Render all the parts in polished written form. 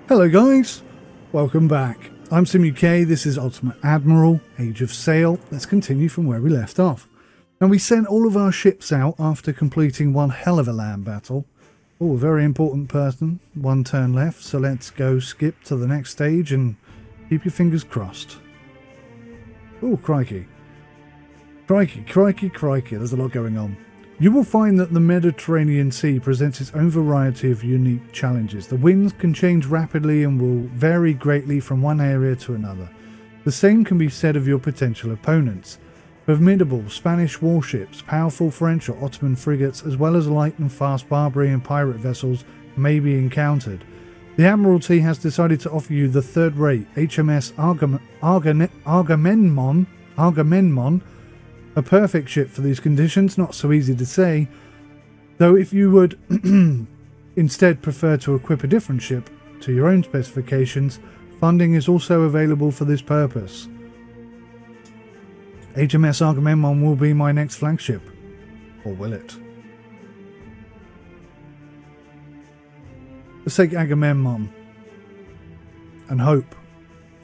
Hello guys, welcome back. I'm SimUK, this is Ultimate Admiral, Age of Sail. Let's continue from where we left off. And we sent all of our ships out after completing one hell of a land battle. Oh, a very important person, one turn left, so let's go skip to the next stage and keep your fingers crossed. Oh, crikey. Crikey, there's a lot going on. You will find that the Mediterranean Sea presents its own variety of unique challenges. The winds can change rapidly and will vary greatly from one area to another. The same can be said of your potential opponents. Formidable Spanish warships, powerful French or Ottoman frigates, as well as light and fast Barbary and pirate vessels may be encountered. The Admiralty has decided to offer you the third-rate HMS Agamemnon, a perfect ship for these conditions, not so easy to say, though if you would instead prefer to equip a different ship to your own specifications, funding is also available for this purpose. HMS Agamemnon will be my next flagship, or will it? Let's take Agamemnon and hope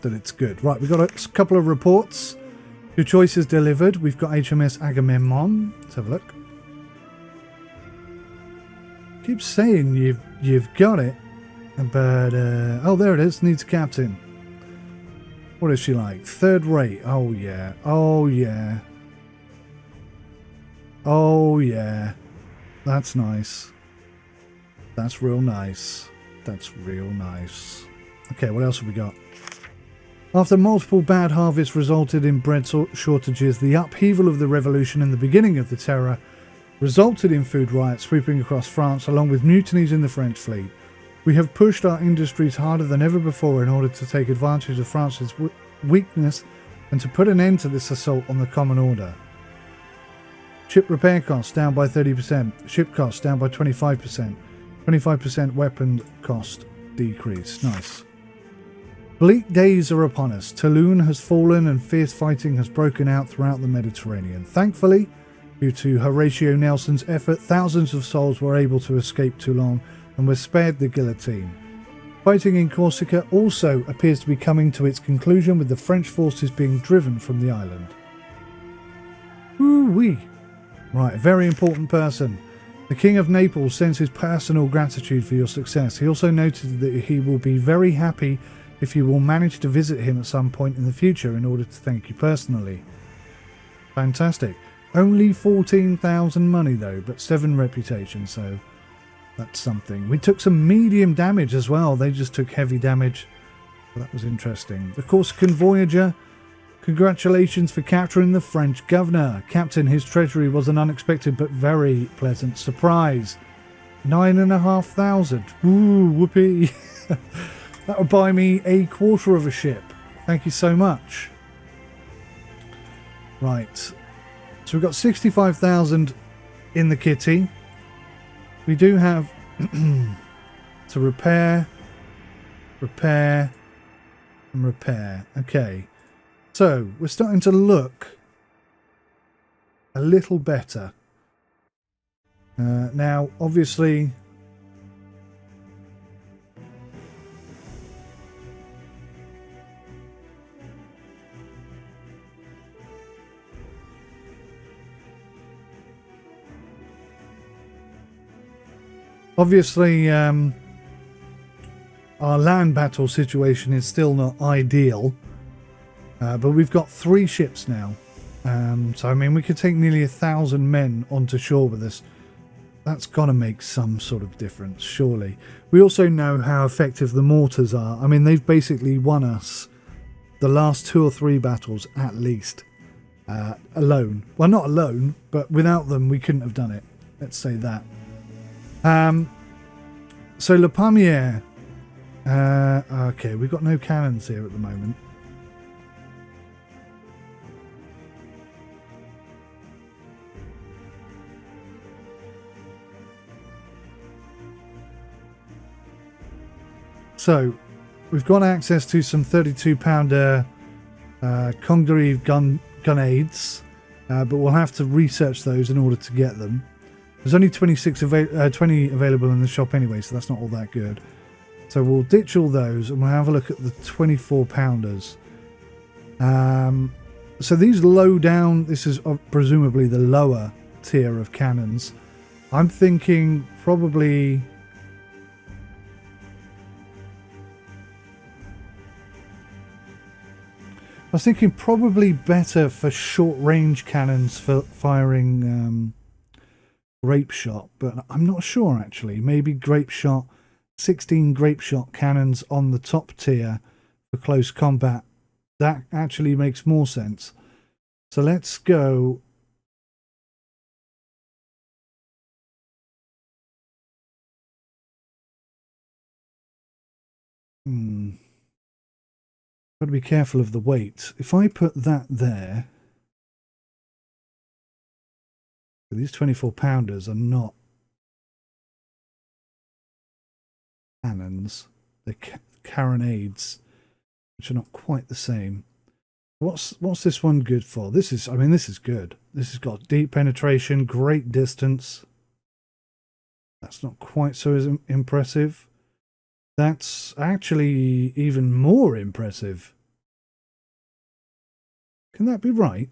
that it's good. Right, we've got a couple of reports. Your choice is delivered. We've got HMS Agamemnon. Let's have a look. Keep saying you've got it, but oh, there it is. Needs a captain. What is she like? Third rate. Oh yeah. Oh yeah. Oh yeah. That's nice. That's real nice. That's real nice. Okay, what else have we got? After multiple bad harvests resulted in bread shortages, the upheaval of the revolution and the beginning of the terror resulted in food riots sweeping across France, along with mutinies in the French fleet. We have pushed our industries harder than ever before in order to take advantage of France's weakness and to put an end to this assault on the common order. Ship repair costs down by 30%, ship costs down by 25%, 25% weapon cost decrease. Nice. Bleak days are upon us. Toulon has fallen and fierce fighting has broken out throughout the Mediterranean. Thankfully, due to Horatio Nelson's effort, thousands of souls were able to escape Toulon and were spared the guillotine. Fighting in Corsica also appears to be coming to its conclusion, with the French forces being driven from the island. Woo-wee. Right, a very important person. The King of Naples sends his personal gratitude for your success. He also noted that he will be very happy if you will manage to visit him at some point in the future in order to thank you personally. Fantastic. Only 14,000 money though, but 7 reputation, so that's something. We took some medium damage as well. They just took heavy damage. Well, that was interesting. The Corsican Voyager. Congratulations for capturing the French governor. Captain, his treasury was an unexpected but very pleasant surprise. 9,500. Ooh, whoopee. That would buy me a quarter of a ship. Thank you so much. Right. So we've got 65,000 in the kitty. We do have to repair, and repair. Okay. So we're starting to look a little better. Now, obviously, our land battle situation is still not ideal, but we've got 3 ships now. So, I mean, we could take nearly 1,000 men onto shore with us. That's got to make some sort of difference, surely. We also know how effective the mortars are. I mean, they've basically won us the last 2 or 3 battles, at least, alone. Well, not alone, but without them, we couldn't have done it. Let's say that. So Le Palmier. Okay, we've got no cannons here at the moment. So, we've got access to some 32-pounder Congaree grenades, but we'll have to research those in order to get them. There's only 20 available in the shop anyway, so that's not all that good. So we'll ditch all those and we'll have a look at the 24 pounders. So these low down, this is presumably the lower tier of cannons. I'm thinking probably... I was thinking probably better for short range cannons for firing grape shot, but I'm not sure actually. Maybe grape shot, 16 grape shot cannons on the top tier for close combat. That actually makes more sense. So let's go. Got to be careful of the weight. If I put that there, these 24 pounders are not cannons. They're carronades, which are not quite the same. What's this one good for? This is, I mean, this is good. This has got deep penetration, great distance. That's not quite so impressive. That's actually even more impressive. Can that be right?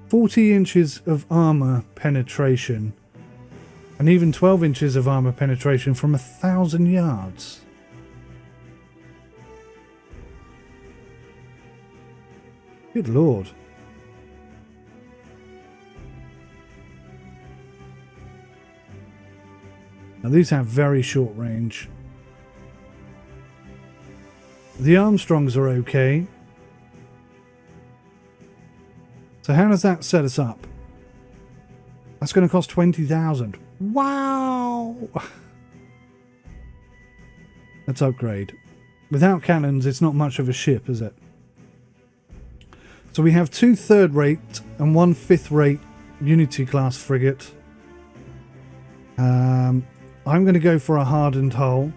40 inches of armor penetration and even 12 inches of armor penetration from 1,000 yards. Good lord. Now these have very short range. The Armstrongs are okay. So how does that set us up? That's going to cost 20,000. Wow! Let's upgrade. Without cannons, it's not much of a ship, is it? So we have 2 third-rate and 1 fifth-rate Unity-class frigate. I'm going to go for a hardened hull.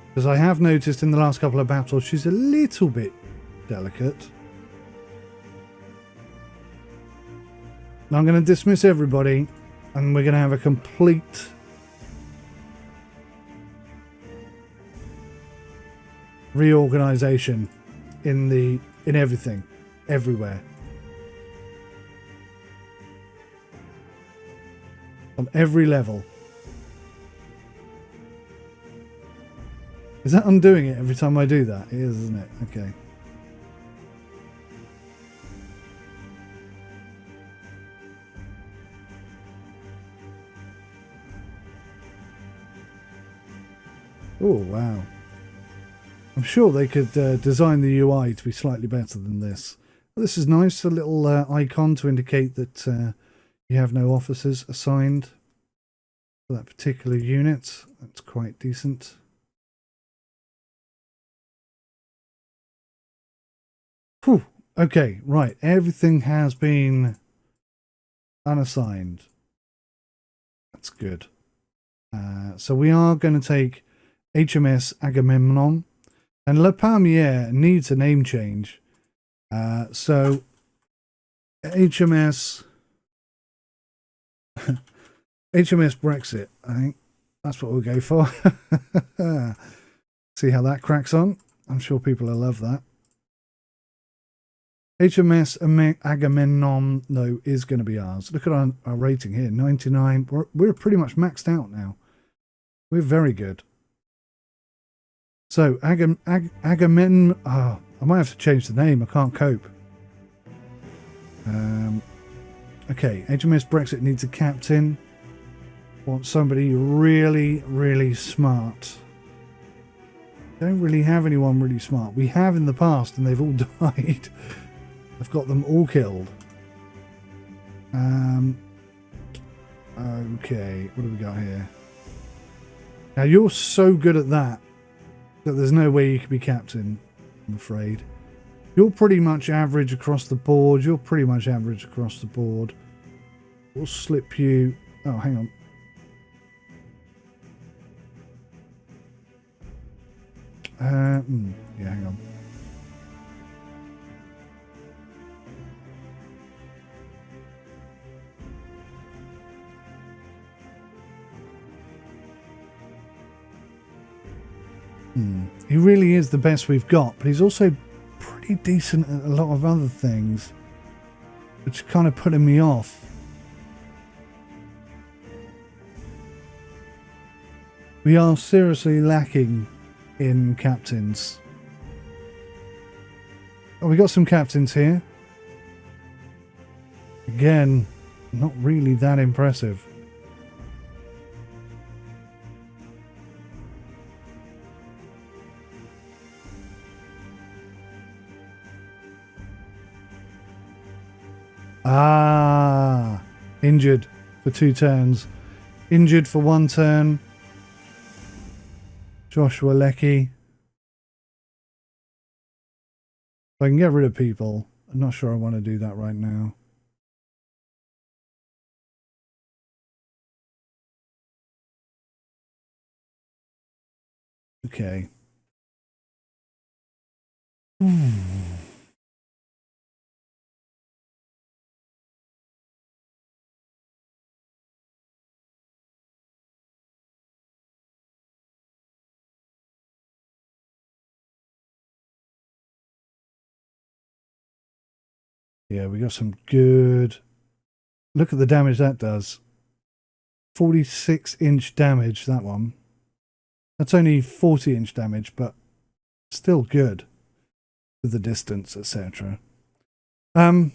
Because I have noticed in the last couple of battles she's a little bit delicate. Now I'm going to dismiss everybody and we're going to have a complete reorganization in everything, everywhere. On every level. Is that undoing it every time I do that? It is, isn't it? Okay. Oh, wow. I'm sure they could design the UI to be slightly better than this. Well, this is nice, a little icon to indicate that you have no officers assigned for that particular unit. That's quite decent. Whew. Okay, right. Everything has been unassigned. That's good. So we are going to take HMS Agamemnon. And Le Palmier needs a name change. So HMS HMS Brexit, I think that's what we'll go for. See how that cracks on. I'm sure people will love that. HMS Agamemnon, though, is going to be ours. Look at our rating here, 99. We're pretty much maxed out now. We're very good. So, Agamemnon... Oh, I might have to change the name. I can't cope. Okay, HMS Brexit needs a captain. Want somebody really, really smart. Don't really have anyone really smart. We have in the past, and they've all died. I've got them all killed. Okay, what do we got here? Now, you're so good at that there's no way you could be captain, I'm afraid. You're pretty much average across the board. We'll slip you... Oh, hang on. Yeah, hang on. He really is the best we've got, but he's also pretty decent at a lot of other things, which kind of putting me off. We are seriously lacking in captains. Oh, we got some captains here. Again, not really that impressive. Ah, injured for 2 turns. Injured for 1 turn. Joshua Leckie. If I can get rid of people, I'm not sure I want to do that right now. Okay. Yeah, we got some good... Look at the damage that does. 46-inch damage, that one. That's only 40-inch damage, but still good with the distance, etc. Not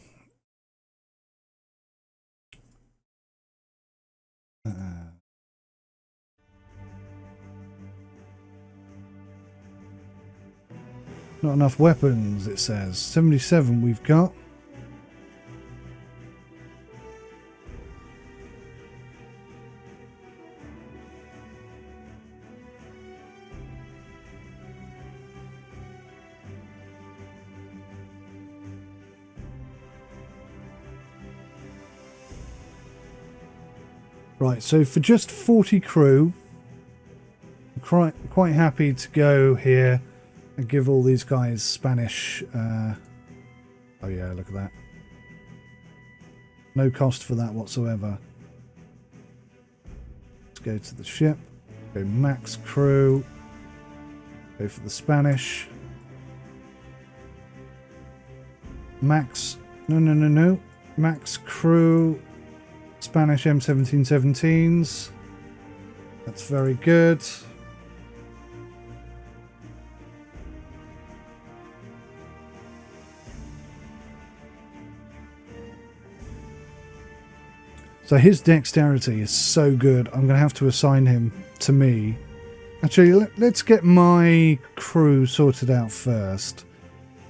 enough weapons, it says. 77 we've got. Right, so for just 40 crew, I'm quite happy to go here and give all these guys Spanish. Oh yeah, look at that. No cost for that whatsoever. Let's go to the ship. Go max crew. Go for the Spanish. Max. No. Max crew. Spanish M1717s. That's very good. So his dexterity is so good, I'm going to have to assign him to me. Actually, let's get my crew sorted out first.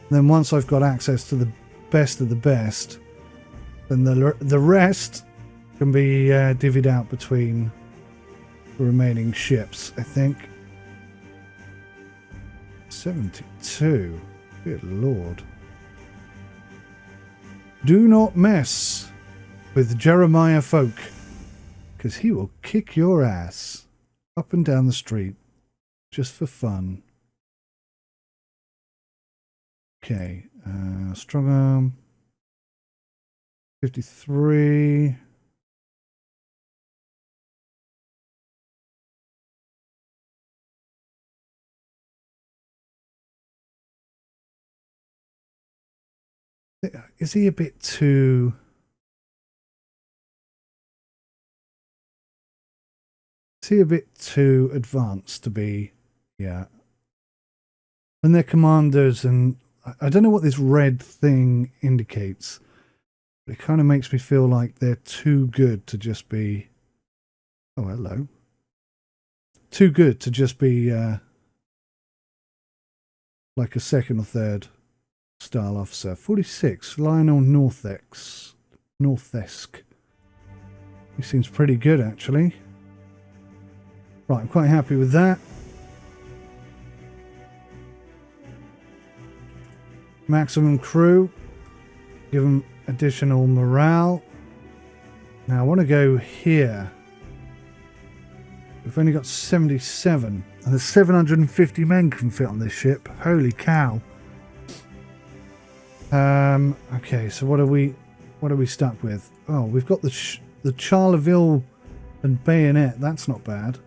Then once I've got access to the best of the best, then the rest can be divvied out between the remaining ships, I think. 72. Good lord. Do not mess with Jeremiah Folk, because he will kick your ass up and down the street just for fun. Okay, strong arm 53. Is he a bit too... Is he a bit too advanced to be... Yeah. When they're commanders, and I don't know what this red thing indicates, but it kind of makes me feel like they're too good to just be... Oh, hello. Too good to just be like a second or third style officer. 46, Lionel Northesk. He seems pretty good, actually. Right, I'm quite happy with that. Maximum crew. Give them additional morale. Now, I want to go here. We've only got 77. And there's 750 men can fit on this ship. Holy cow. Okay, so what are we stuck with? Oh, we've got the Charleville and bayonet. That's not bad.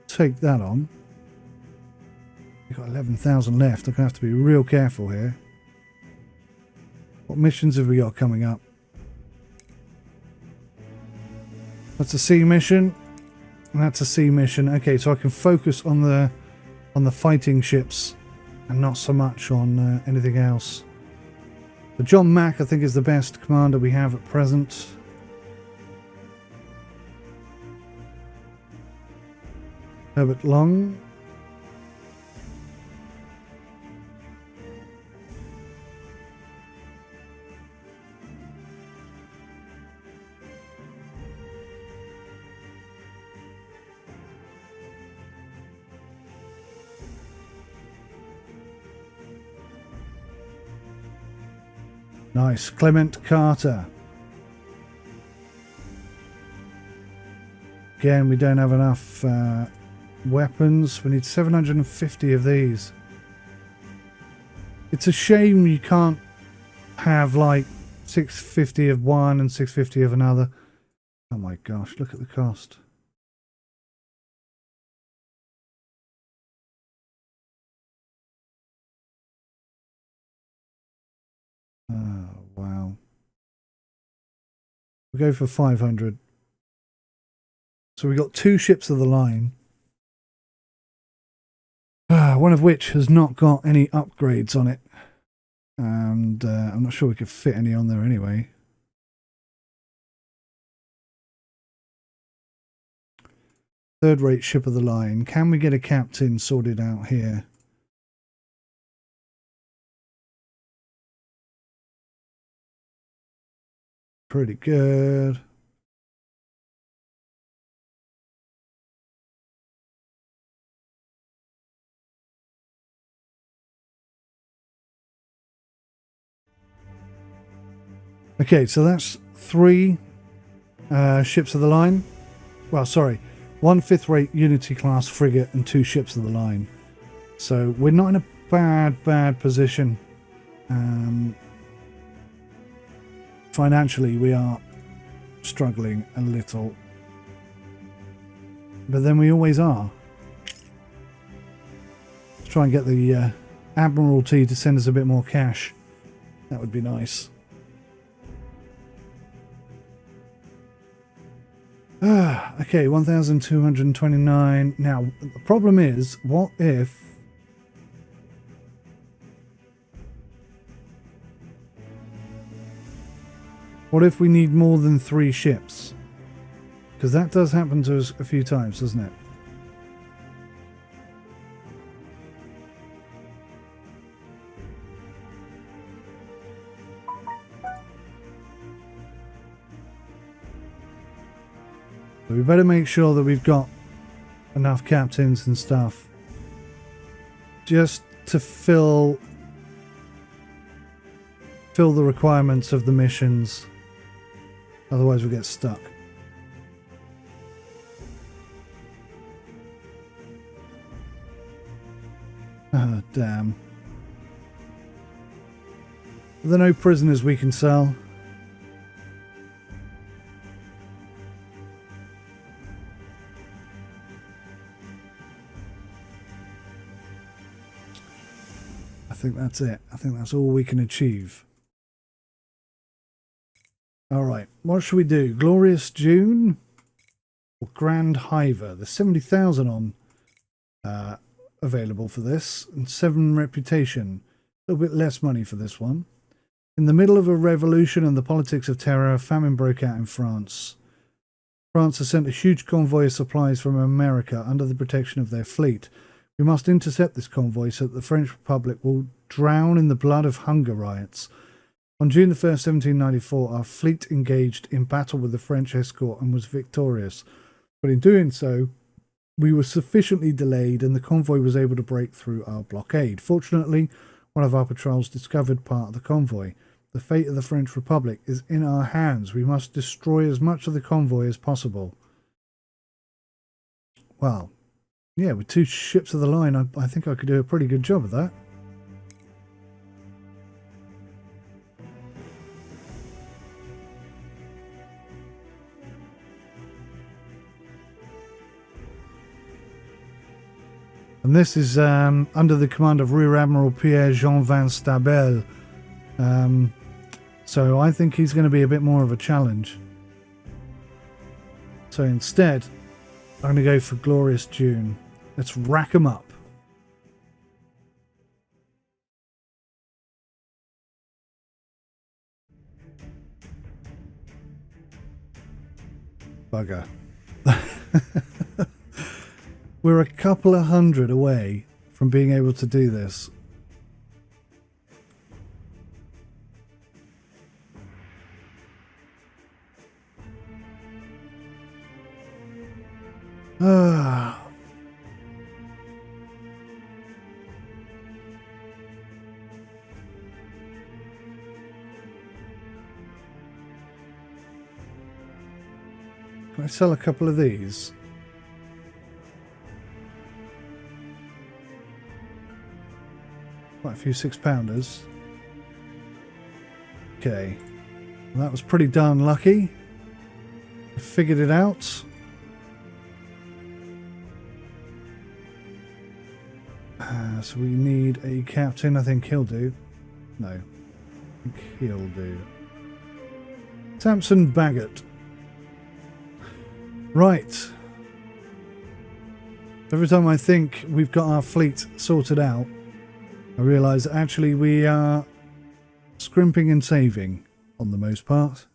Take that on. We've got 11,000 left. I'm going to have to be real careful here. What missions have we got coming up? That's a sea mission. And that's a sea mission. Okay, so I can focus on the fighting ships and not so much on anything else. But John Mack, I think, is the best commander we have at present. Herbert Long. Nice. Clement Carter. Again, we don't have enough weapons. We need 750 of these. It's a shame you can't have like 650 of one and 650 of another. Oh my gosh, look at the cost. Oh, wow. We'll go for 500. So we got 2 ships of the line. One of which has not got any upgrades on it. And I'm not sure we could fit any on there anyway. Third-rate ship of the line. Can we get a captain sorted out here? Pretty good. Okay, so that's 3 ships of the line. Well, sorry, 1 5th-rate Unity class frigate and 2 ships of the line. So we're not in a bad position. Financially, we are struggling a little. But then we always are. Let's try and get the Admiralty to send us a bit more cash. That would be nice. Okay, 1,229. Now, the problem is, what if... What if we need more than 3 ships? Because that does happen to us a few times, doesn't it? So we better make sure that we've got enough captains and stuff just to fill the requirements of the missions. Otherwise we get stuck. Ah, damn. Are there no prisoners we can sell? I think that's it. I think that's all we can achieve. Alright, what should we do? Glorious June or Grand Hiver? There's 70,000 on available for this, and 7 reputation. A little bit less money for this one. In the middle of a revolution and the politics of terror, famine broke out in France. France has sent a huge convoy of supplies from America under the protection of their fleet. We must intercept this convoy so that the French Republic will drown in the blood of hunger riots. On June the 1st, 1794, our fleet engaged in battle with the French escort and was victorious. But in doing so, we were sufficiently delayed and the convoy was able to break through our blockade. Fortunately, one of our patrols discovered part of the convoy. The fate of the French Republic is in our hands. We must destroy as much of the convoy as possible. Well, yeah, with 2 ships of the line, I think I could do a pretty good job of that. And this is under the command of Rear Admiral Pierre-Jean Van Stabel. So I think he's going to be a bit more of a challenge. So instead, I'm going to go for Glorious June. Let's rack 'em up. Bugger. We're a couple of hundred away from being able to do this. Ah. Can I sell a couple of these? Quite a few 6-pounders. Okay. Well, that was pretty darn lucky. I figured it out. So we need a captain. I think he'll do. No. I think he'll do. Samson Baggett. Right. Every time I think we've got our fleet sorted out, I realise that actually we are scrimping and saving on the most part.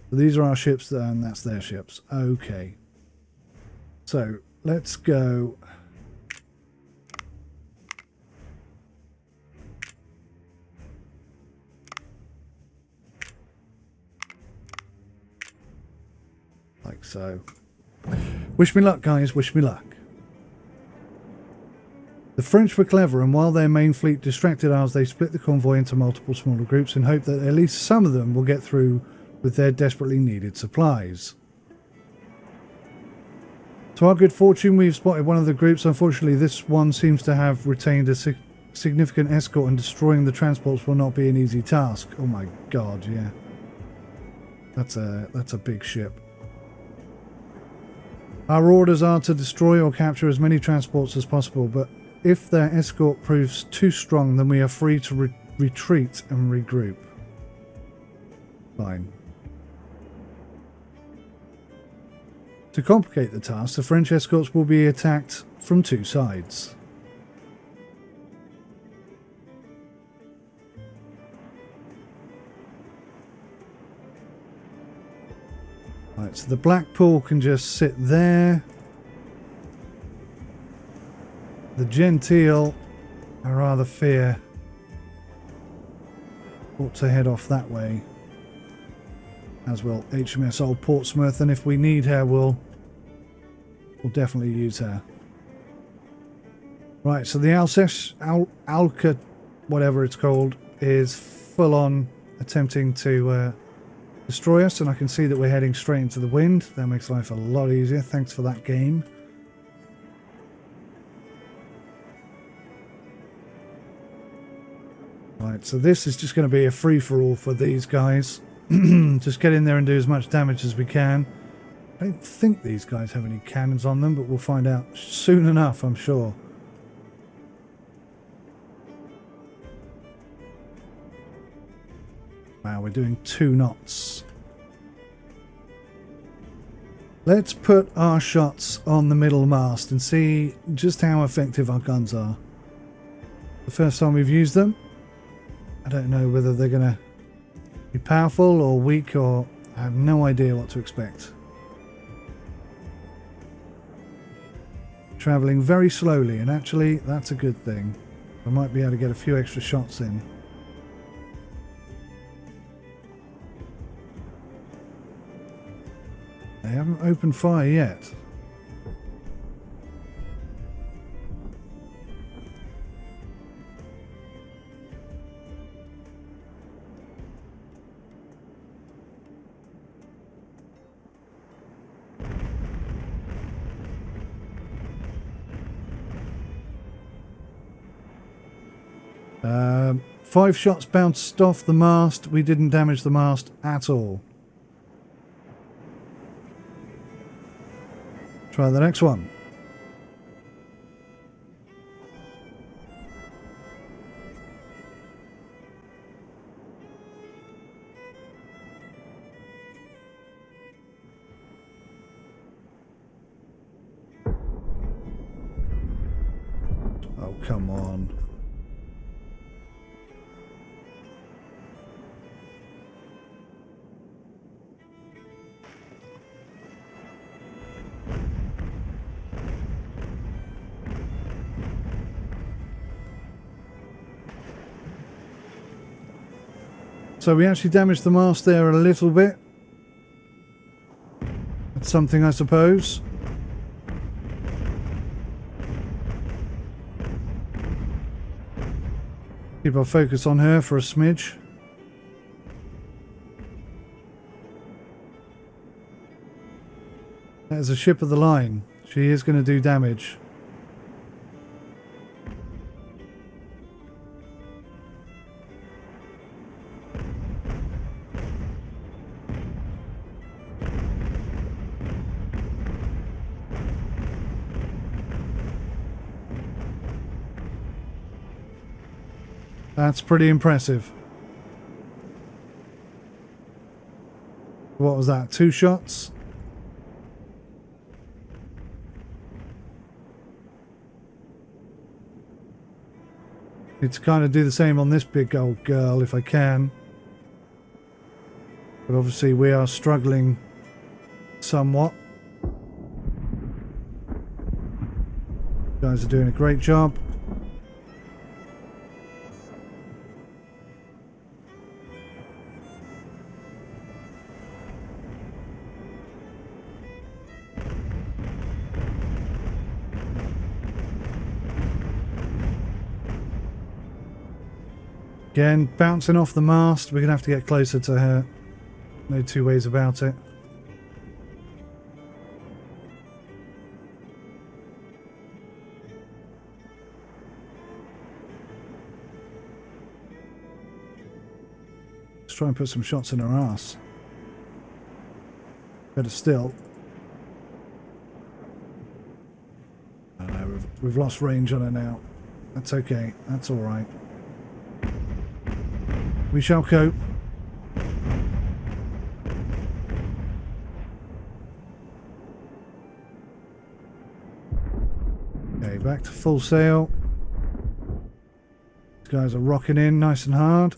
So these are our ships and that's their ships. Okay. So let's go. Like so. Wish me luck, guys. Wish me luck. The French were clever, and while their main fleet distracted ours, they split the convoy into multiple smaller groups in hope that at least some of them will get through with their desperately needed supplies. To our good fortune, we've spotted one of the groups. Unfortunately, this one seems to have retained a significant escort, and destroying the transports will not be an easy task. Oh my god, yeah. That's a big ship. Our orders are to destroy or capture as many transports as possible, but if their escort proves too strong, then we are free to retreat and regroup. Fine. To complicate the task, the French escorts will be attacked from two sides. Right, so the Blackpool can just sit there. The Gentile, I rather fear, ought to head off that way. As will HMS Old Portsmouth, and if we need her, we'll definitely use her. Right, so the Alsace, Alka, whatever it's called, is full on attempting to destroy us, and I can see that we're heading straight into the wind. That makes life a lot easier. Thanks for that game. Right, so this is just going to be a free-for-all for these guys. Just get in there and do as much damage as we can. I don't think these guys have any cannons on them, but we'll find out soon enough, I'm sure. Wow, we're doing 2 knots. Let's put our shots on the middle mast and see just how effective our guns are. The first time we've used them, I don't know whether they're going to be powerful or weak, or I have no idea what to expect. Travelling very slowly, and actually that's a good thing. I might be able to get a few extra shots in. They haven't opened fire yet. Five shots bounced off the mast. We didn't damage the mast at all. Try the next one. Oh, come on. So we actually damaged the mast there a little bit. That's something, I suppose. Keep our focus on her for a smidge. That is a ship of the line. She is going to do damage. That's pretty impressive. What was that? 2 shots? Need to kind of do the same on this big old girl if I can. But obviously we are struggling somewhat. You guys are doing a great job. Again, bouncing off the mast. We're going to have to get closer to her. No two ways about it. Let's try and put some shots in her ass. Better still. I don't know, we've lost range on her now. That's okay. That's all right. We shall cope. Okay, back to full sail. These guys are rocking in nice and hard.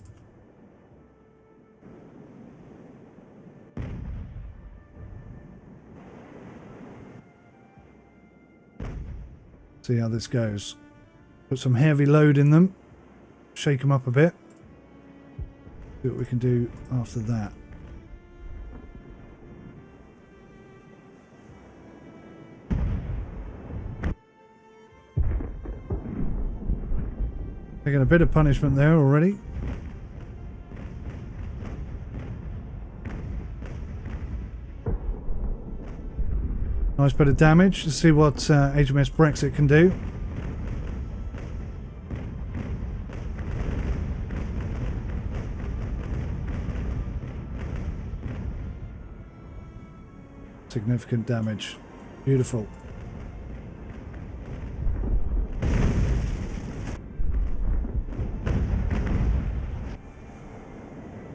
See how this goes. Put some heavy load in them. Shake them up a bit. See what we can do after that. Taking a bit of punishment there already. Nice bit of damage. Let's see what HMS Brexit can do. Significant damage. Beautiful.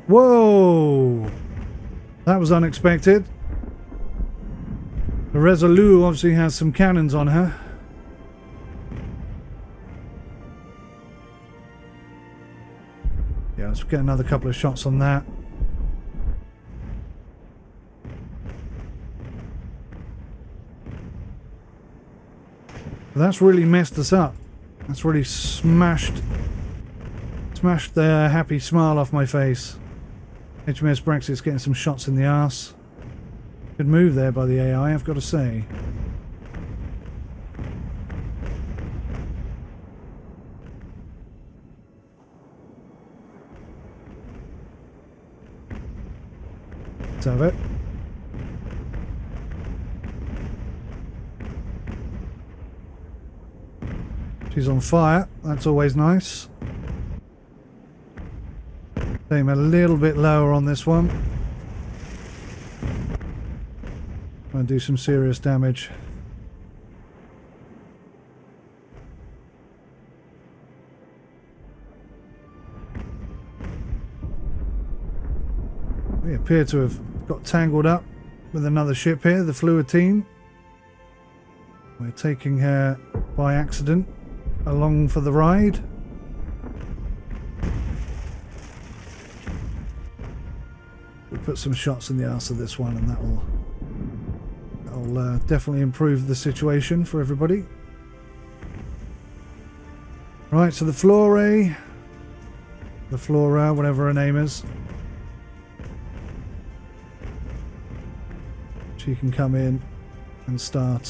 Whoa! That was unexpected. The Resolute obviously has some cannons on her. Yeah, let's get another couple of shots on that. That's really messed us up. That's really smashed the happy smile off my face. HMS Brexit's getting some shots in the arse. Good move there by the AI, I've got to say. Let's have it. She's on fire. That's always nice. Aim a little bit lower on this one. Try and do some serious damage. We appear to have got tangled up with another ship here, the Fluidine. We're taking her by accident along for the ride. We'll put some shots in the arse of this one, and that'll definitely improve the situation for everybody. Right, so the Flora, whatever her name is, she can come in and start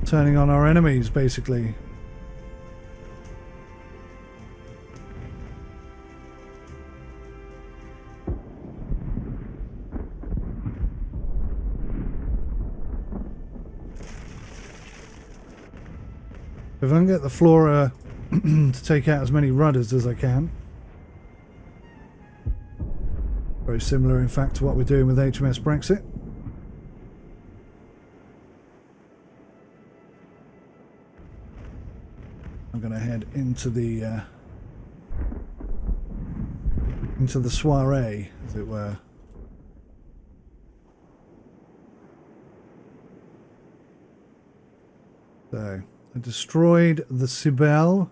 turning on our enemies, basically. If I can get the Flora to take out as many rudders as I can. Very similar, in fact, to what we're doing with HMS Brexit. I'm going to head into the soiree, as it were. So, I destroyed the Cybele.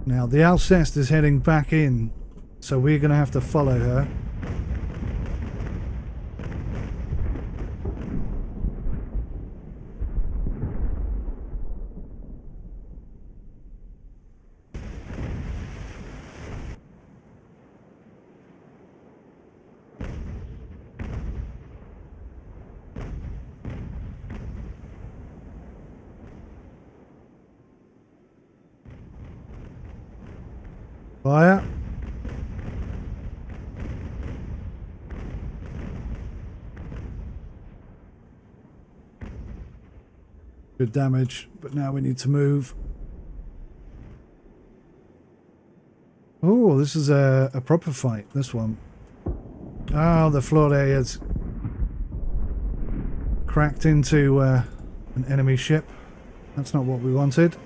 Now, the Alceste is heading back in, so we're going to have to follow her. Fire. Good damage, but now we need to move. Oh, this is a proper fight, this one. Oh, the Flore has cracked into an enemy ship. That's not what we wanted.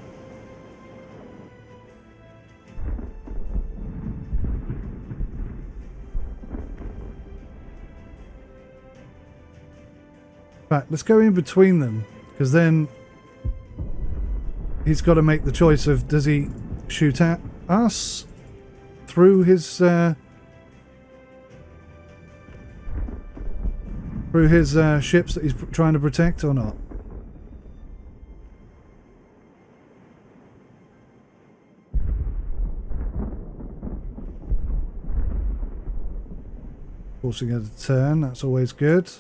Right, let's go in between them, because then he's got to make the choice of, does he shoot at us through his ships that he's trying to protect, or not? Forcing her to turn, that's always good.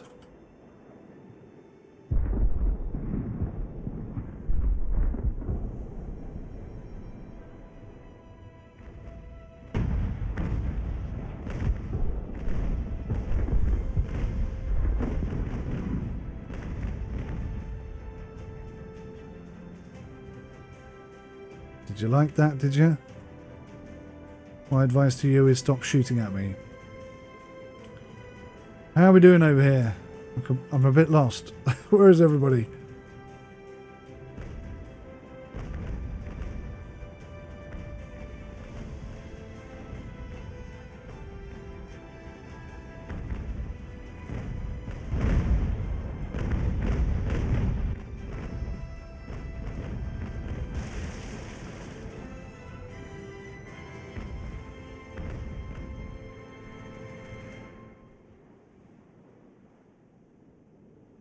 Did you like that, did you? My advice to you is stop shooting at me. How are we doing over here? I'm a bit lost. Where is everybody?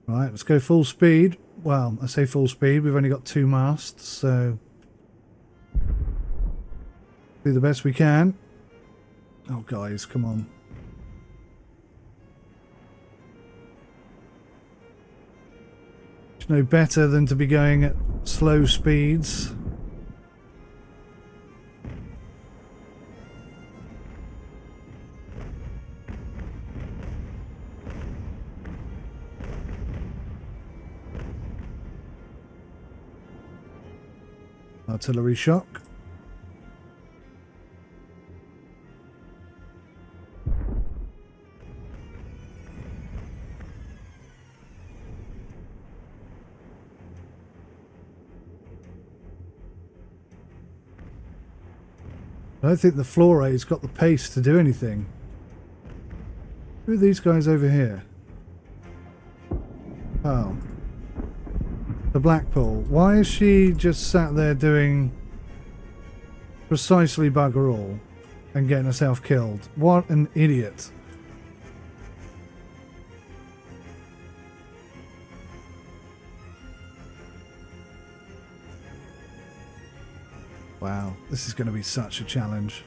Right, let's go full speed. Well, I say full speed, we've only got 2 masts, so do the best we can. Oh, guys, come on. It's no better than to be going at slow speeds. Artillery shock. I don't think the Flora's got the pace to do anything. Who are these guys over here? Oh. The Blackpool. Why is she just sat there doing precisely bugger all and getting herself killed? What an idiot. Wow, this is going to be such a challenge.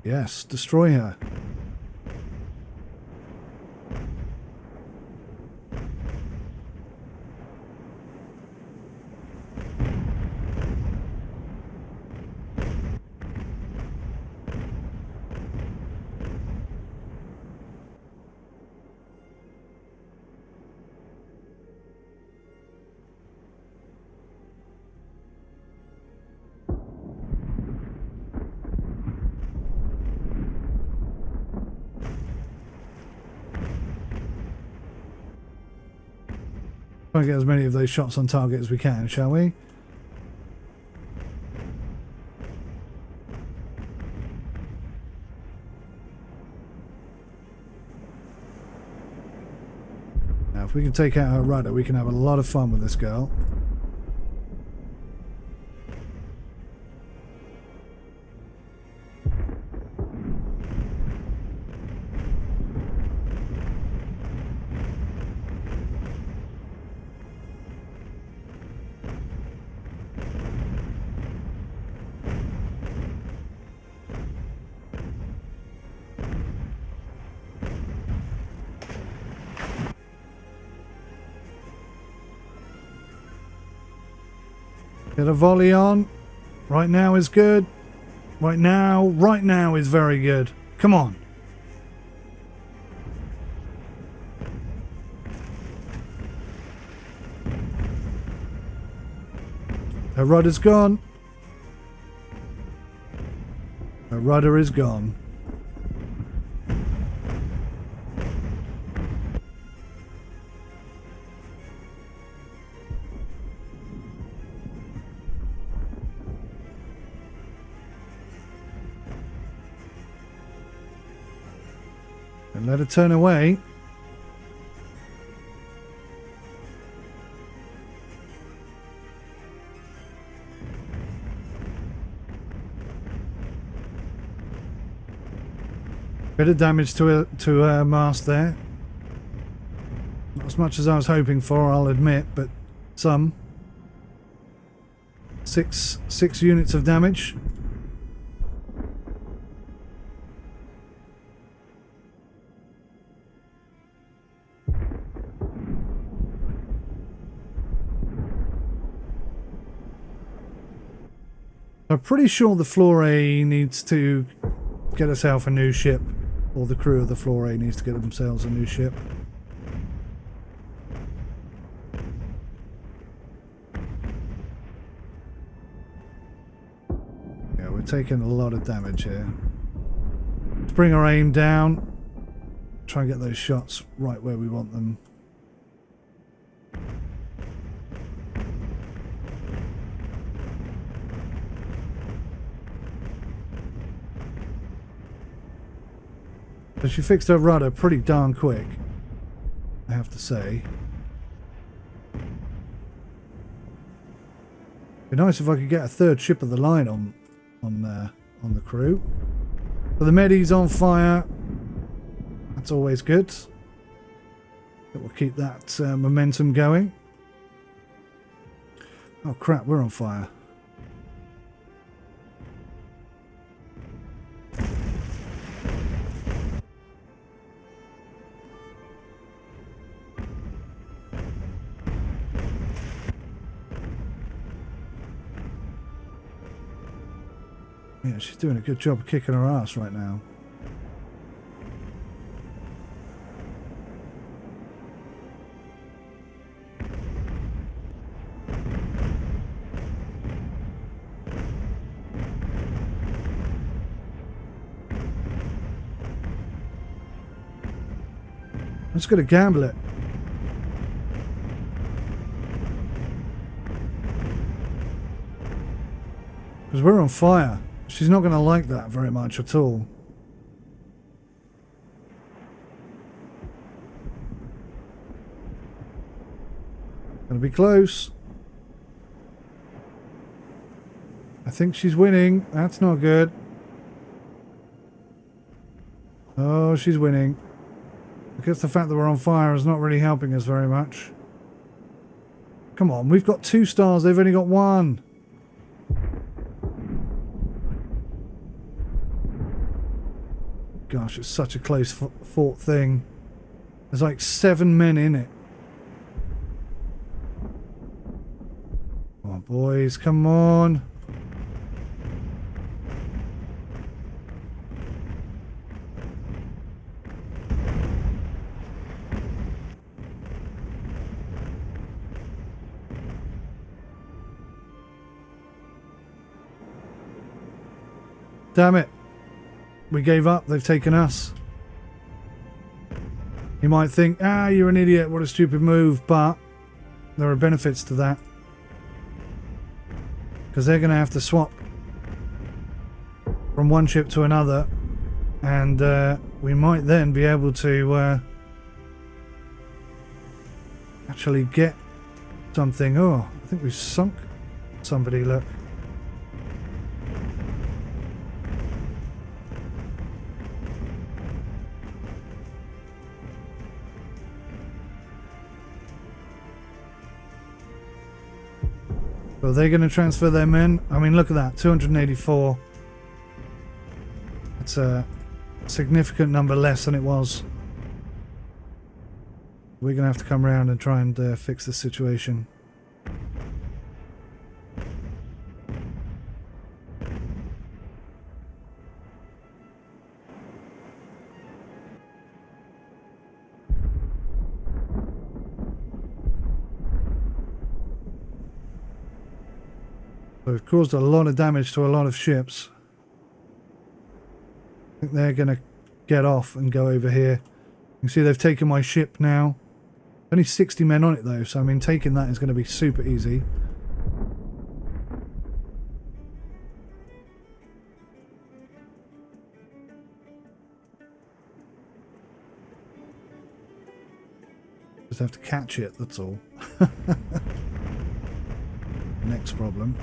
Yes, destroy her. Try and get as many of those shots on target as we can, shall we? Now, if we can take out her rudder, we can have a lot of fun with this girl. Get a volley on. Right now is good. Right now is very good. Come on. Her rudder's gone. Her rudder is gone. And let her turn away. Bit of damage to her mast there. Not as much as I was hoping for, I'll admit, but some. Six units of damage. I'm pretty sure the Flore needs to get herself a new ship, or the crew of the Flore needs to get themselves a new ship. Yeah, we're taking a lot of damage here. Let's bring our aim down. Try and get those shots right where we want them. So she fixed her rudder pretty darn quick, I have to say. Be nice if I could get a third ship of the line on the crew. So the Medi's on fire. That's always good. It will keep that momentum going. Oh crap, we're on fire. Yeah, she's doing a good job of kicking her ass right now. I'm just going to gamble it. Because we're on fire. She's not going to like that very much at all. Gonna be close. I think she's winning. That's not good. Oh, she's winning. I guess the fact that we're on fire is not really helping us very much. Come on, we've got 2 stars. They've only got 1. Gosh, it's such a close fought thing. There's like 7 men in it. Come on, boys, come on. Damn it. We gave up. They've taken us. You might think, ah, you're an idiot. What a stupid move. But there are benefits to that. Because they're going to have to swap from one ship to another. And we might then be able to actually get something. Oh, I think we've sunk somebody, look. So they're going to transfer their men. I mean, look at that, 284. That's a significant number less than it was. We're going to have to come around and try and fix the situation. So we've caused a lot of damage to a lot of ships. I think they're going to get off and go over here. You can see they've taken my ship now. Only 60 men on it though, so I mean taking that is going to be super easy. Just have to catch it, that's all. Next problem.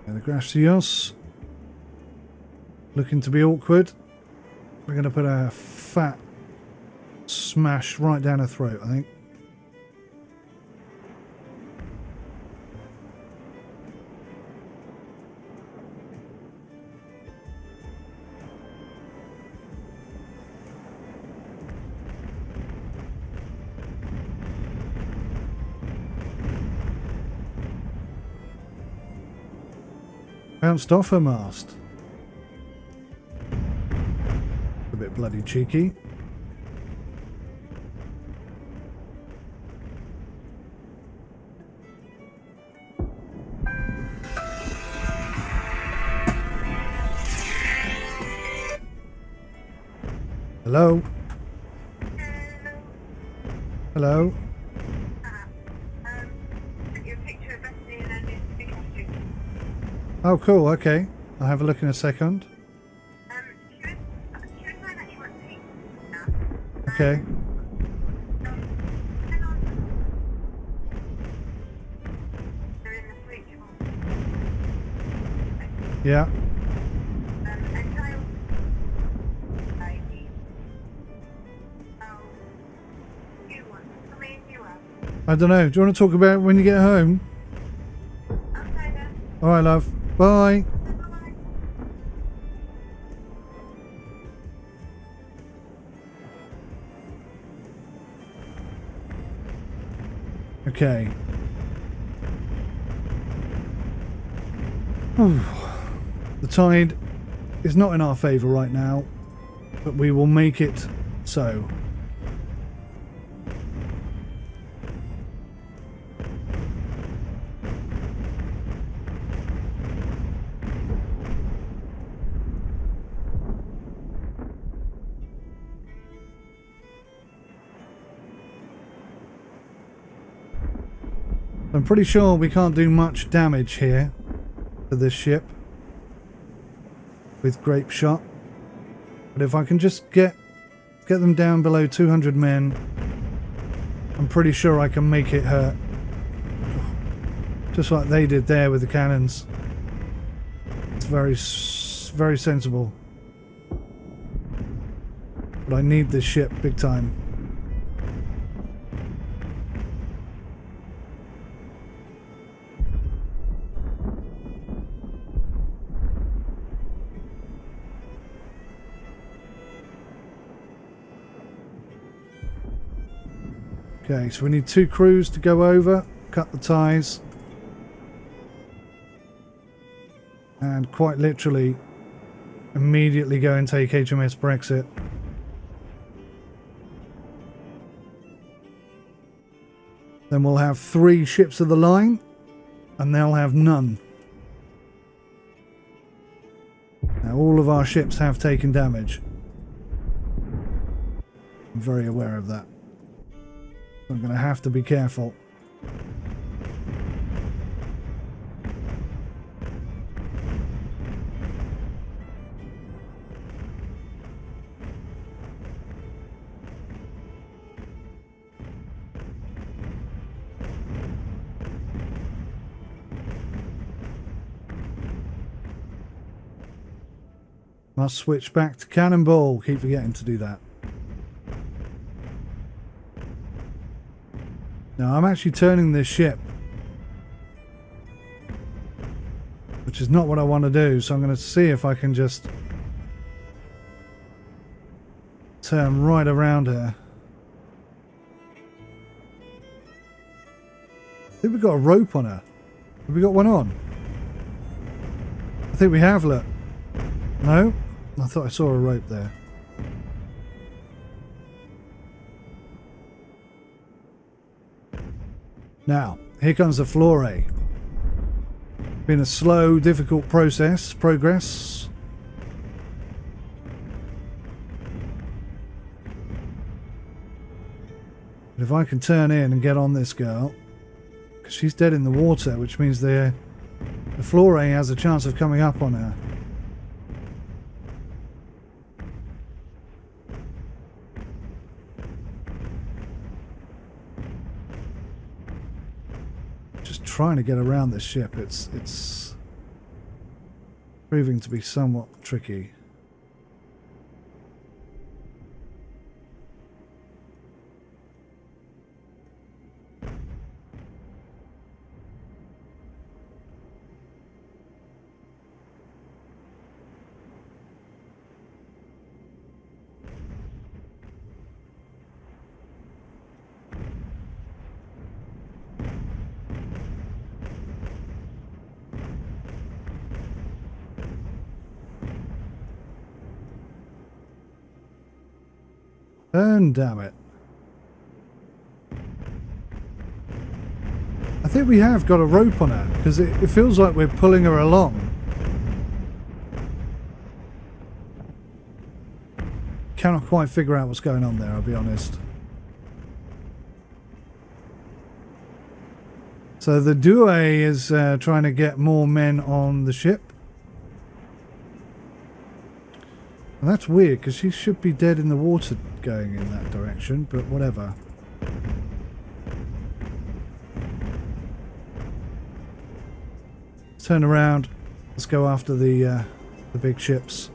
And the Gracios looking to be awkward. We're going to put a fat smash right down her throat, I think. Bounced off her mast. A bit bloody cheeky. Hello? Hello? Oh, cool. Okay. I'll have a look in a second. Okay. Yeah. I don't know. Do you want to talk about it when you get home? Alright, love. Bye. Okay. The tide is not in our favour right now. But we will make it so. I'm pretty sure we can't do much damage here to this ship with grape shot. But if I can just get them down below 200 men, I'm pretty sure I can make it hurt. Just like they did there with the cannons. It's very sensible. But I need this ship big time. Okay, so we need 2 crews to go over, cut the ties, and quite literally immediately go and take HMS Brexit. Then we'll have 3 ships of the line, and they'll have none. Now all of our ships have taken damage. I'm very aware of that. I'm going to have to be careful. Must switch back to cannonball. Keep forgetting to do that. Now I'm actually turning this ship, which is not what I want to do, so I'm going to see if I can just turn right around here. I think we've got a rope on her. Have we got one on? I think we have, look. No? I thought I saw a rope there. Now, here comes the flore. Been a slow, difficult progress. But if I can turn in and get on this girl, because she's dead in the water, which means the flore has a chance of coming up on her. Trying to get around this ship, it's proving to be somewhat tricky. Turn, damn it. I think we have got a rope on her, because it feels like we're pulling her along. Cannot quite figure out what's going on there, I'll be honest. So the Due is trying to get more men on the ship. And that's weird, because she should be dead in the water going in that direction, but whatever. Turn around. Let's go after the big ships.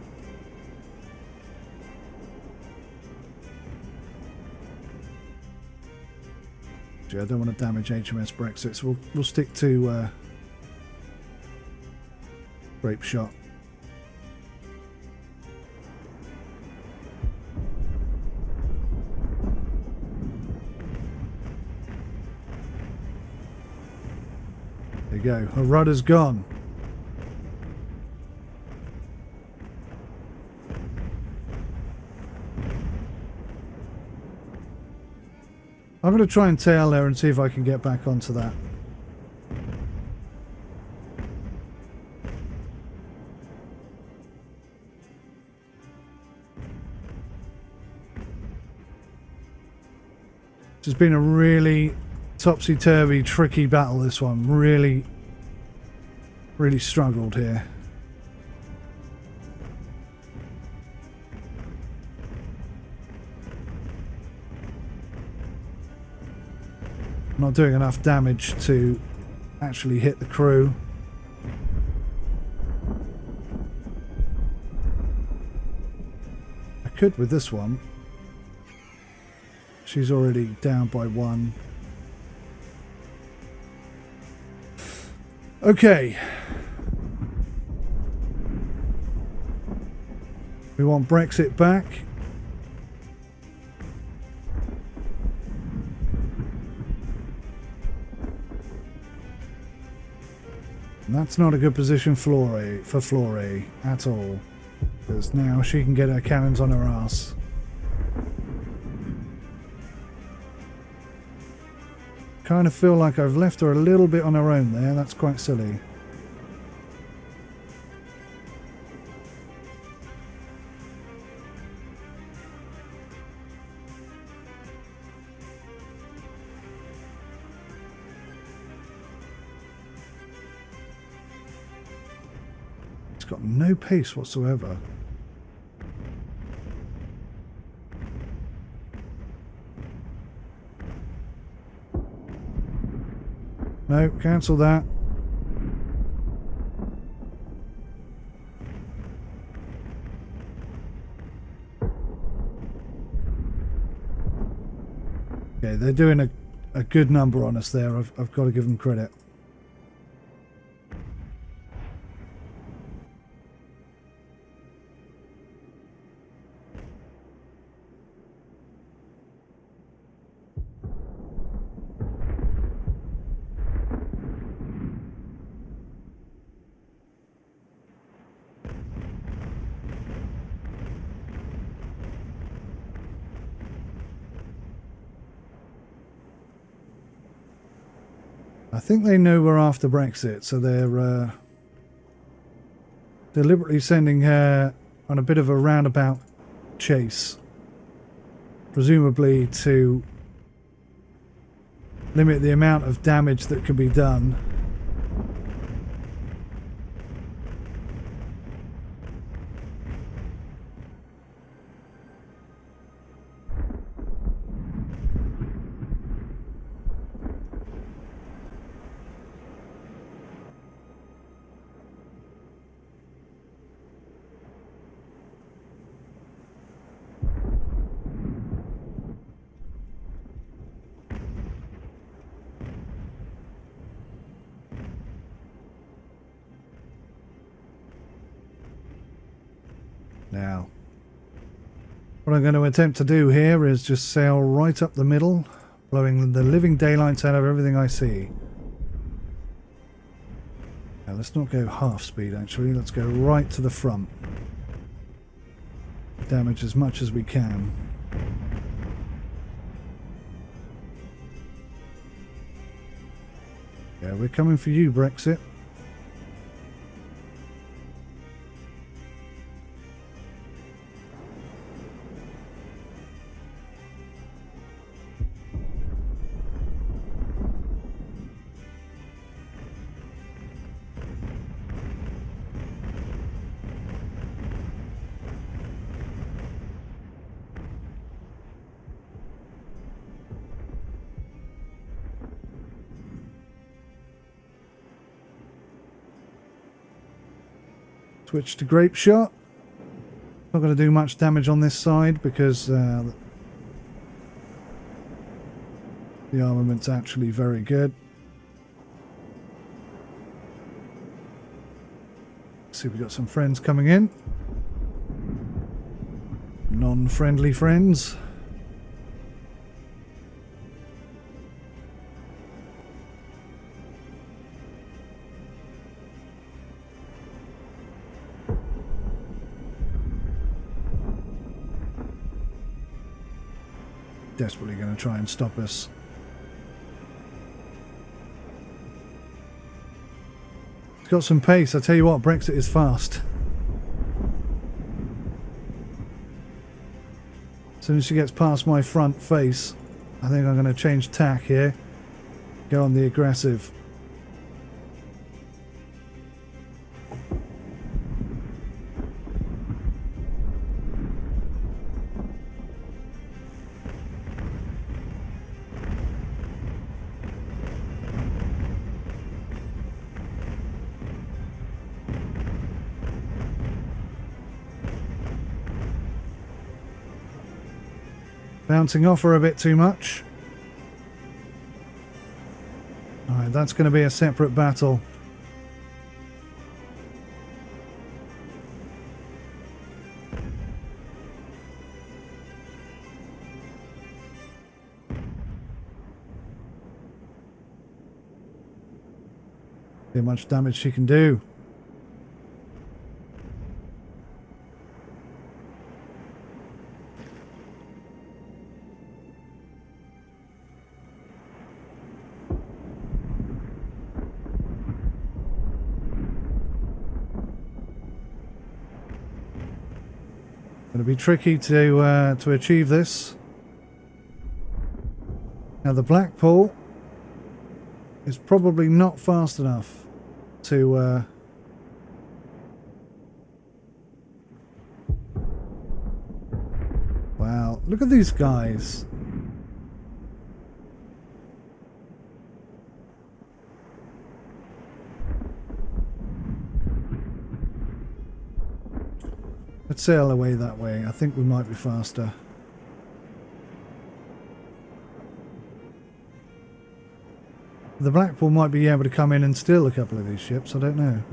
I don't want to damage HMS Brexit, so we'll stick to grape shot. There you go. Her rudder's gone. I'm going to try and tail there and see if I can get back onto that. It's been a really topsy-turvy, tricky battle, this one. Really struggled here. Not doing enough damage to actually hit the crew. I could with this one. She's already down by 1. Okay. We want Brexit back. And that's not a good position for Flore at all. Because now she can get her cannons on her ass. Kind of feel like I've left her a little bit on her own there. That's quite silly. It's got no pace whatsoever. No, cancel that. Okay, they're doing a good number on us there. I've got to give them credit. I think they know we're after Brexit, so they're deliberately sending her on a bit of a roundabout chase, presumably to limit the amount of damage that can be done. Now, what I'm going to attempt to do here is just sail right up the middle, blowing the living daylights out of everything I see. Now, let's not go half speed actually, let's go right to the front. Damage as much as we can. Yeah, we're coming for you, Brexit. Switch to grape shot. Not going to do much damage on this side because the armament's actually very good. See, we've got some friends coming in. Non-friendly friends. desperately going to try and stop us. It's got some pace. I tell you what, Brexit is fast. As soon as she gets past my front face, I think I'm going to change tack here. Go on the aggressive. Bouncing off her a bit too much. Alright, that's going to be a separate battle. See how much damage she can do. Going to be tricky to achieve this. Now the Blackpool is probably not fast enough to wow, look at these guys. Let's sail away that way. I think we might be faster. The Blackpool might be able to come in and steal a couple of these ships, I don't know.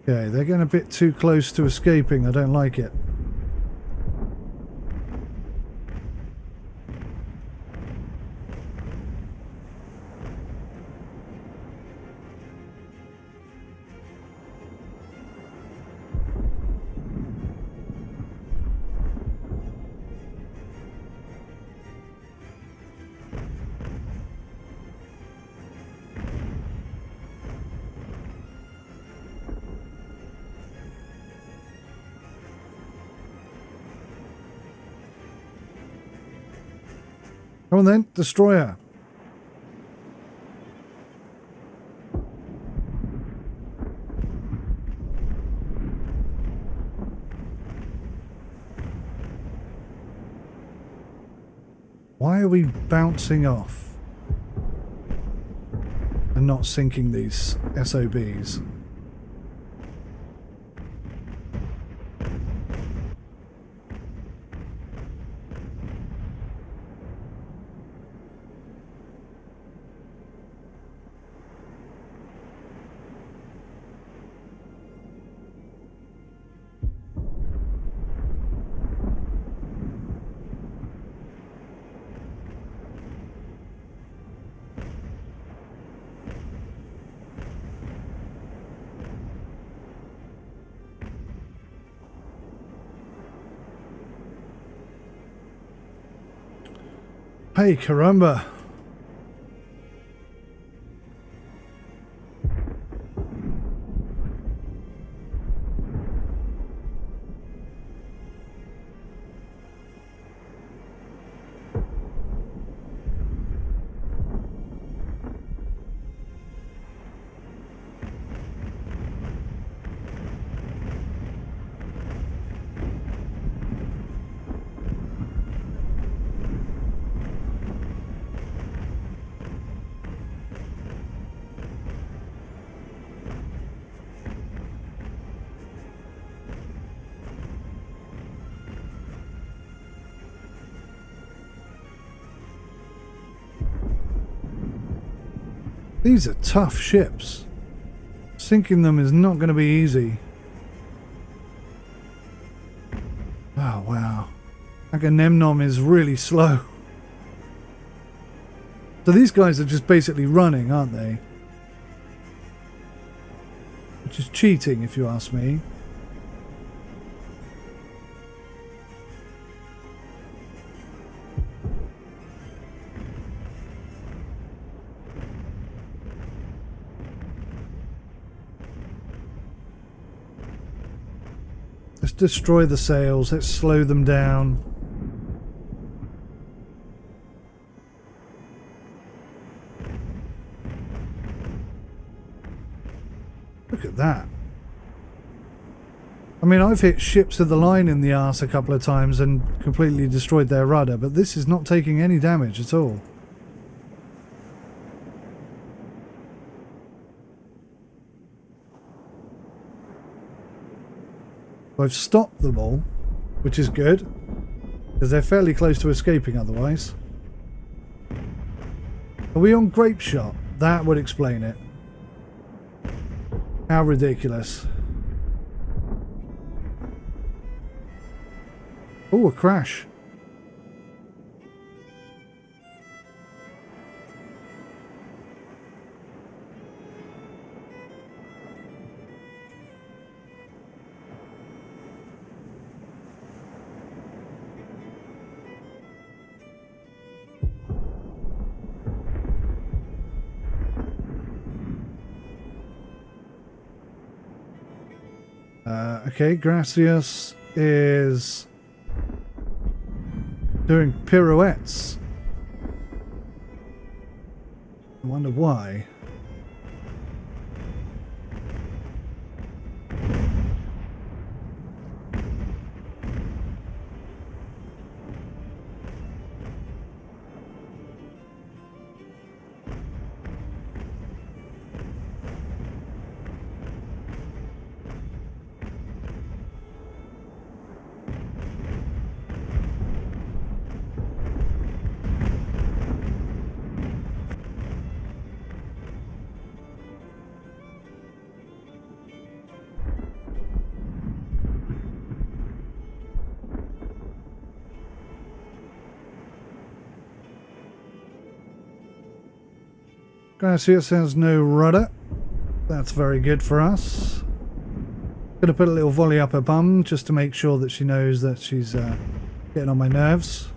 Okay, they're getting a bit too close to escaping. I don't like it. Come on then, destroyer. Why are we bouncing off and not sinking these SOBs? Hey, caramba. These are tough ships. Sinking them is not going to be easy. Oh, wow. Agamemnon is really slow. So these guys are just basically running, aren't they? Which is cheating, if you ask me. Let's destroy the sails. Let's slow them down. Look at that. I mean, I've hit ships of the line in the arse a couple of times and completely destroyed their rudder, but this is not taking any damage at all. I've stopped them all, which is good, because they're fairly close to escaping otherwise. Are we on grape shot? That would explain it. How ridiculous. Oh, a crash. Okay, Gracias is doing pirouettes. I wonder why. Gracias has no rudder. That's very good for us. Gonna put a little volley up her bum just to make sure that she knows that she's getting on my nerves.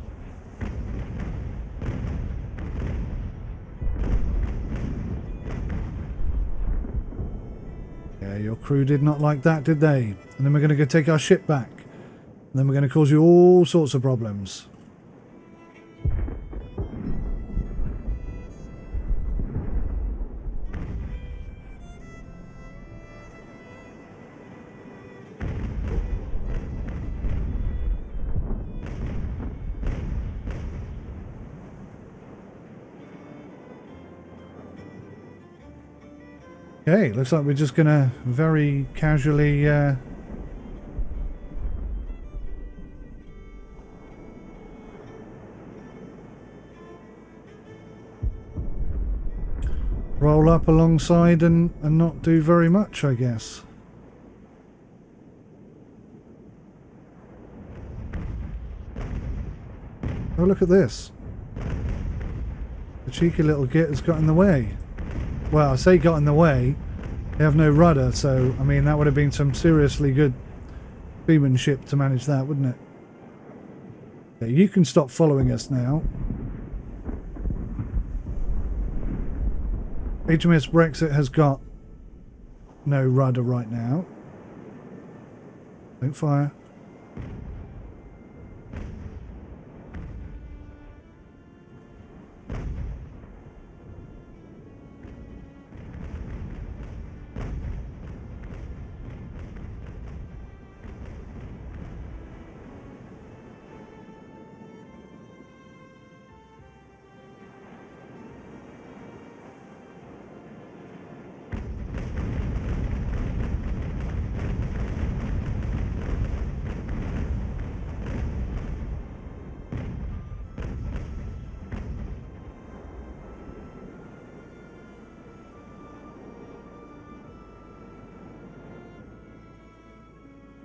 Yeah, your crew did not like that, did they? And then we're gonna go take our ship back. And then we're gonna cause you all sorts of problems. Okay, looks like we're just gonna very casually roll up alongside and not do very much, I guess. Oh, look at this. The cheeky little git has got in the way. Well, I say got in the way. They have no rudder, so, I mean, that would have been some seriously good seamanship to manage that, wouldn't it? Okay, you can stop following us now. HMS Brexit has got no rudder right now. Don't fire.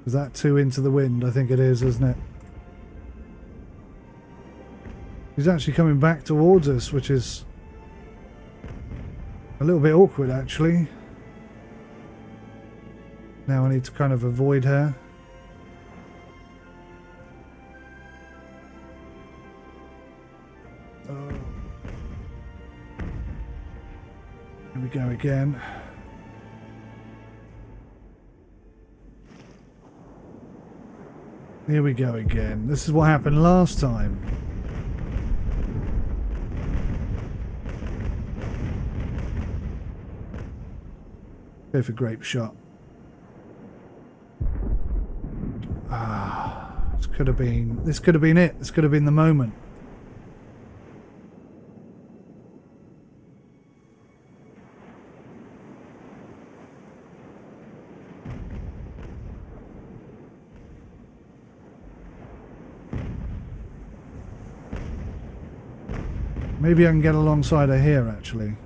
Is that too into the wind? I think it is, isn't it? He's actually coming back towards us, which is a little bit awkward, actually. Now I need to kind of avoid her. Oh. Here we go again. Here we go again. This is what happened last time. Go for grape shot. Ah, this could have been it. This could have been the moment. Maybe I can get alongside her here, actually.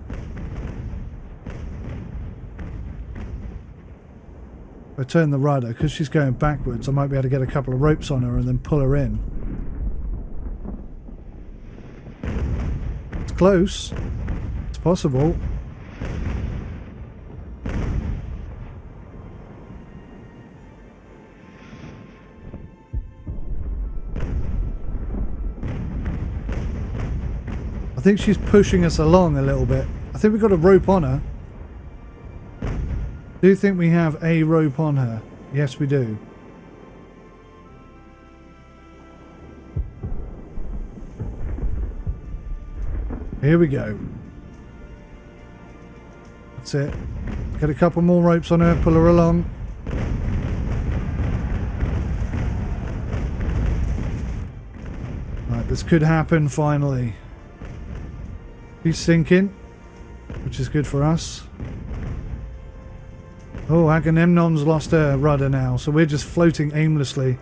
If I turn the rudder, because she's going backwards, I might be able to get a couple of ropes on her and then pull her in. It's close. It's possible. I think she's pushing us along a little bit. I think we've got a rope on her. Do you think we have a rope on her? Yes, we do. Here we go. That's it. Get a couple more ropes on her, pull her along. Right, this could happen finally. She's sinking, which is good for us. Oh, Agamemnon's lost her rudder now, so we're just floating aimlessly.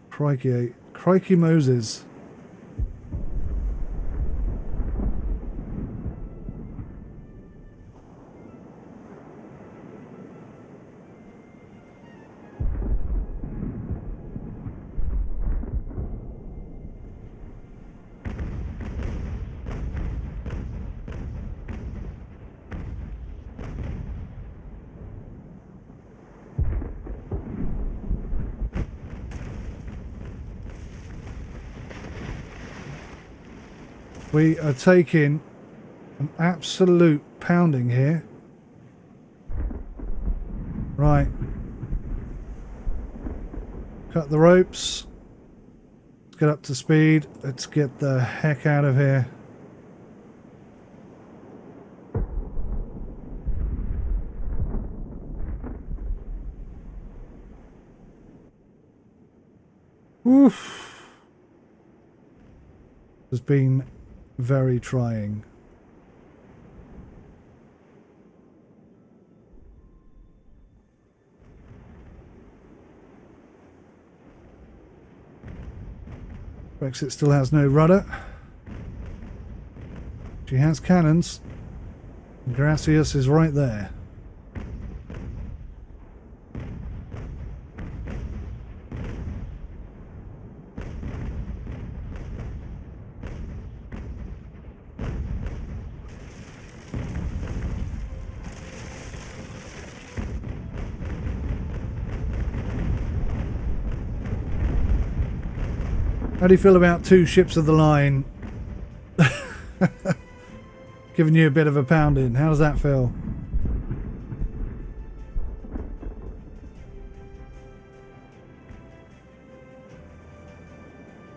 Crikey, crikey Moses. We are taking an absolute pounding here. Right. Cut the ropes. Let's get up to speed. Let's get the heck out of here. Oof. Has been very trying. Brexit still has no rudder. She has cannons. Gracias is right there. How do you feel about 2 ships of the line giving you a bit of a pounding? How does that feel?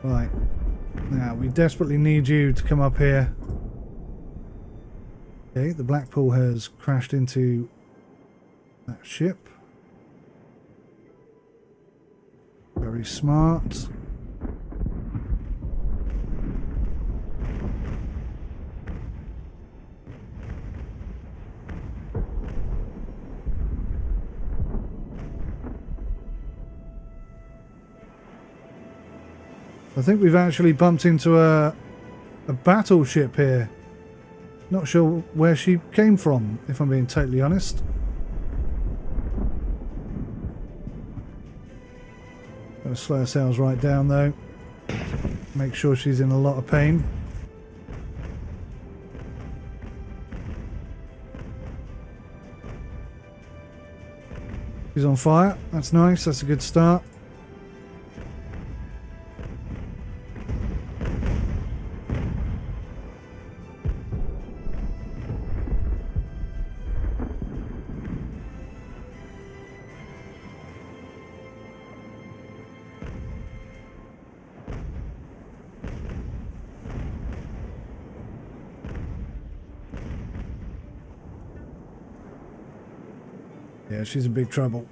Right. Now, we desperately need you to come up here. Okay, the Blackpool has crashed into that ship. Very smart. I think we've actually bumped into a battleship here. Not sure where she came from, if I'm being totally honest. Gotta slow her sails right down though. Make sure she's in a lot of pain. She's on fire. That's nice. That's a good start. Yeah, she's in big trouble.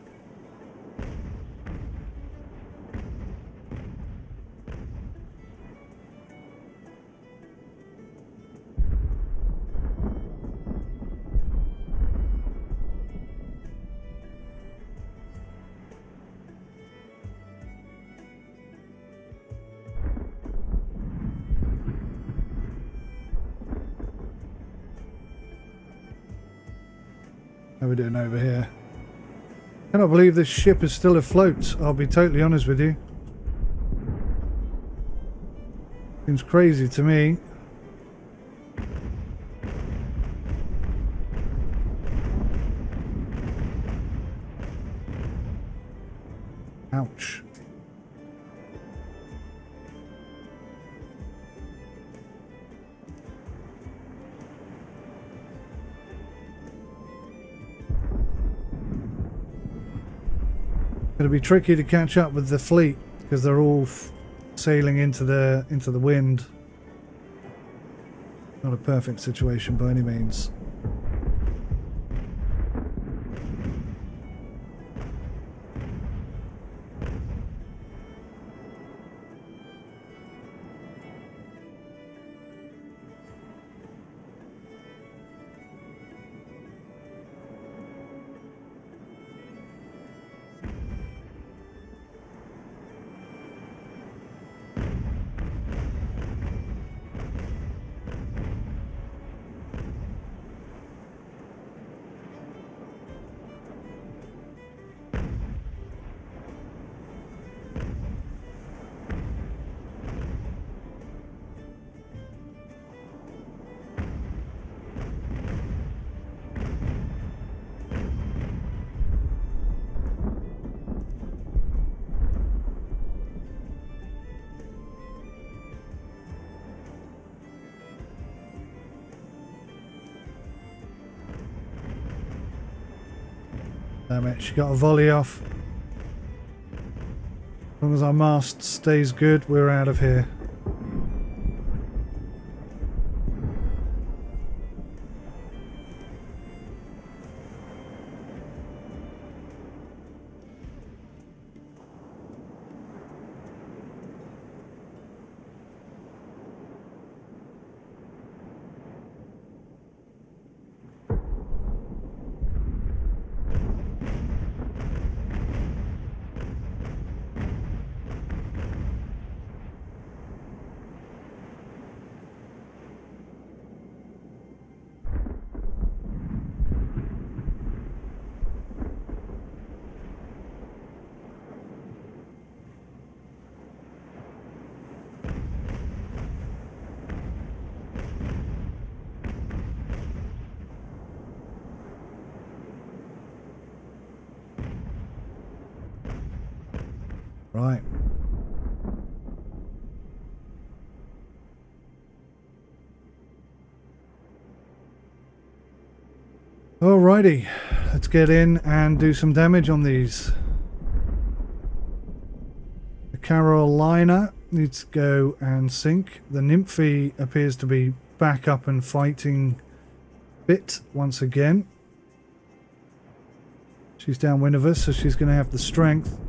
How are we doing over here? I cannot believe this ship is still afloat, I'll be totally honest with you. Seems crazy to me. Ouch. It'll be tricky to catch up with the fleet because they're all sailing into the wind. Not a perfect situation by any means. Damn it, she got a volley off. As long as our mast stays good, we're out of here. Right. Alrighty, let's get in and do some damage on these. The Carolina needs to go and sink. The Nymphy appears to be back up and fighting bit once again. She's downwind of us, so she's going to have the strength.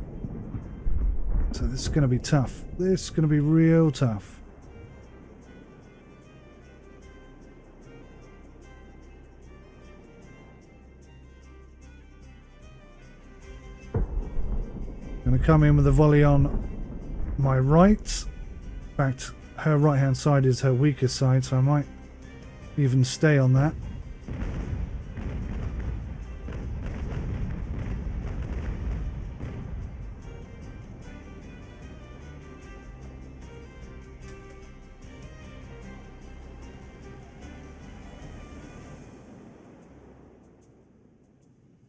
So this is going to be tough. This is going to be real tough. Going to come in with a volley on my right. In fact, her right hand side is her weakest side, so I might even stay on that.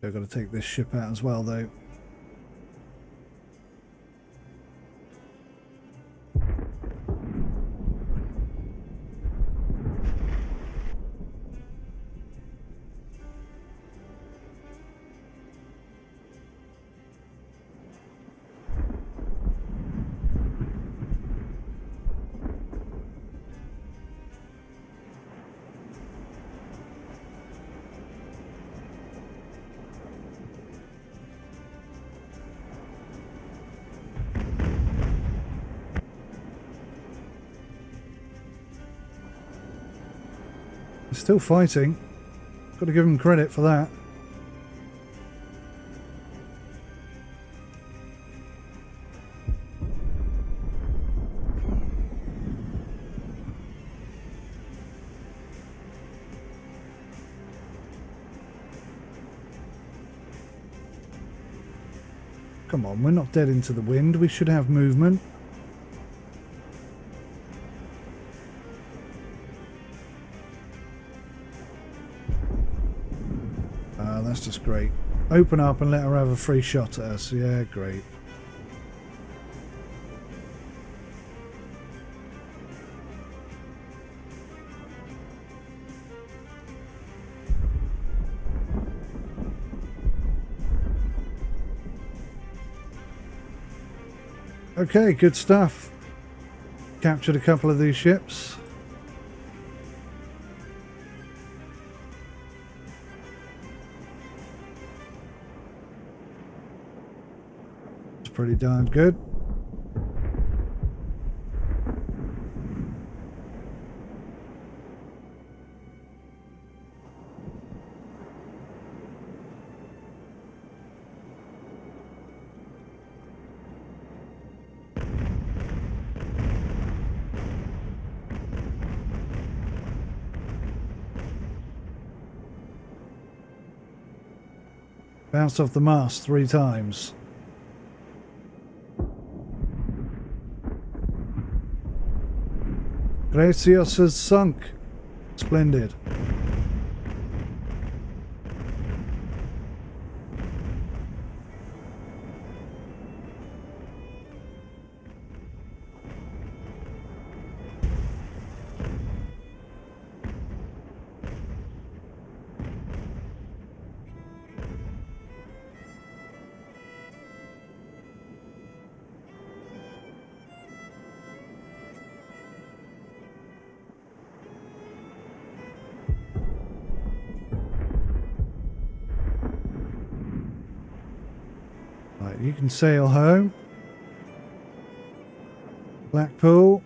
I've got to take this ship out as well, though. Still fighting. Got to give them credit for that. Come on, we're not dead into the wind. We should have movement. That's just great. Open up and let her have a free shot at us. Yeah, great. Okay, good stuff. Captured a couple of these ships. Pretty darn good. Bounced off the mast 3 times. Gracios has sunk. Splendid. Right, you can sail home. Blackpool.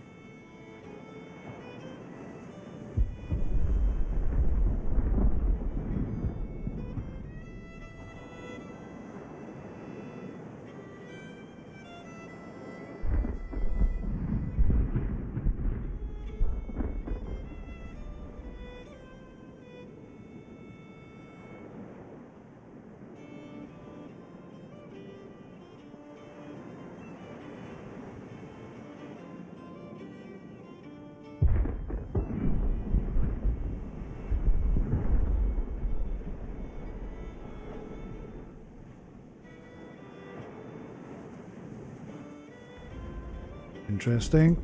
Interesting.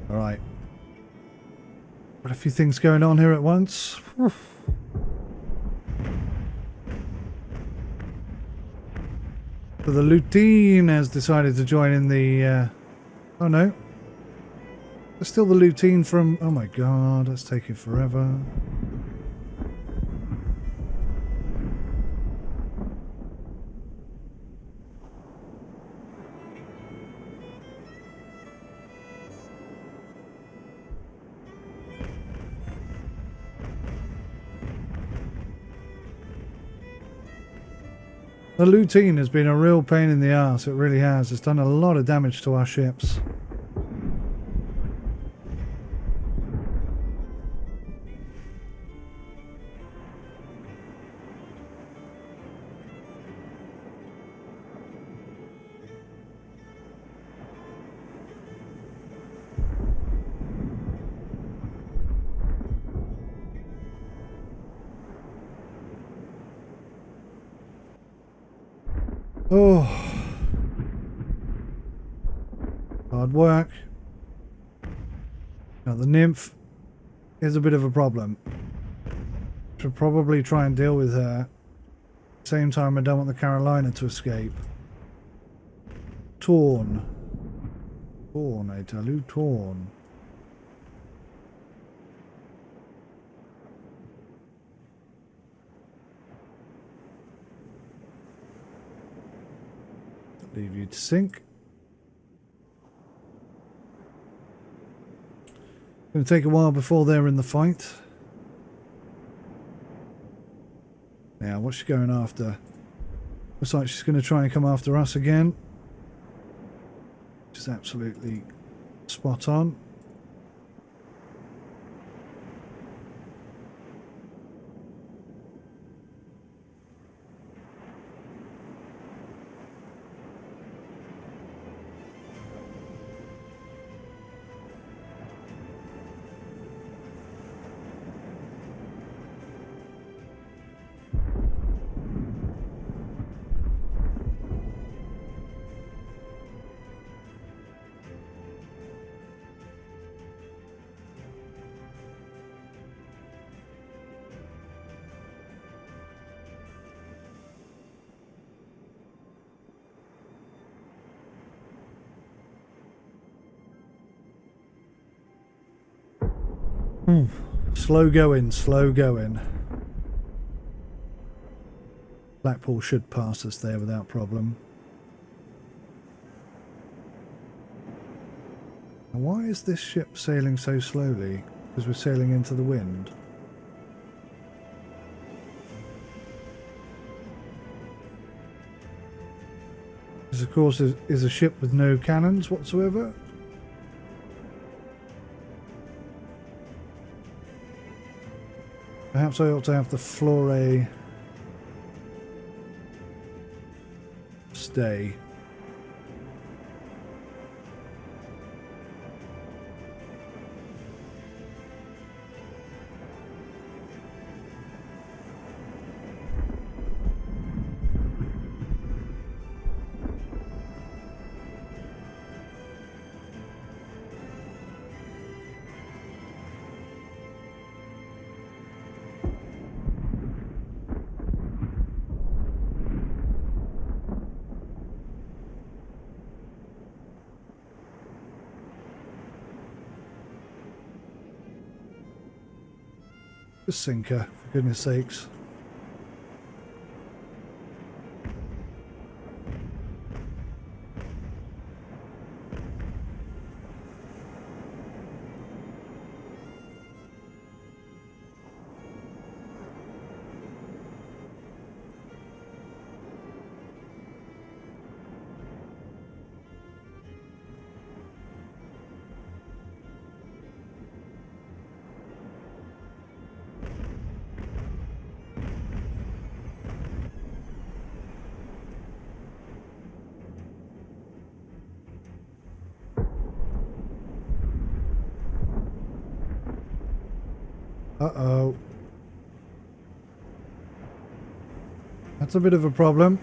All right. Got a few things going on here at once. So the Lutine has decided to join in the... Oh no. There's still the Lutine from... Oh my god, that's taking forever. The Lutine has been a real pain in the arse, it really has. It's done a lot of damage to our ships. Oh, hard work. Now the nymph is a bit of a problem. Should probably try and deal with her. Same time, I don't want the Carolina to escape. Torn. Torn, I tell you, torn. Leave you to sink. Going to take a while before they're in the fight. Now, what's she going after? Looks like she's going to try and come after us again. Which is absolutely spot on. Slow going, slow going. Blackpool should pass us there without problem. Now, why is this ship sailing so slowly? Because we're sailing into the wind. This, of course, is a ship with no cannons whatsoever. Perhaps I ought to have the Flore stay. Just sink her, for goodness sakes. Uh-oh. That's a bit of a problem.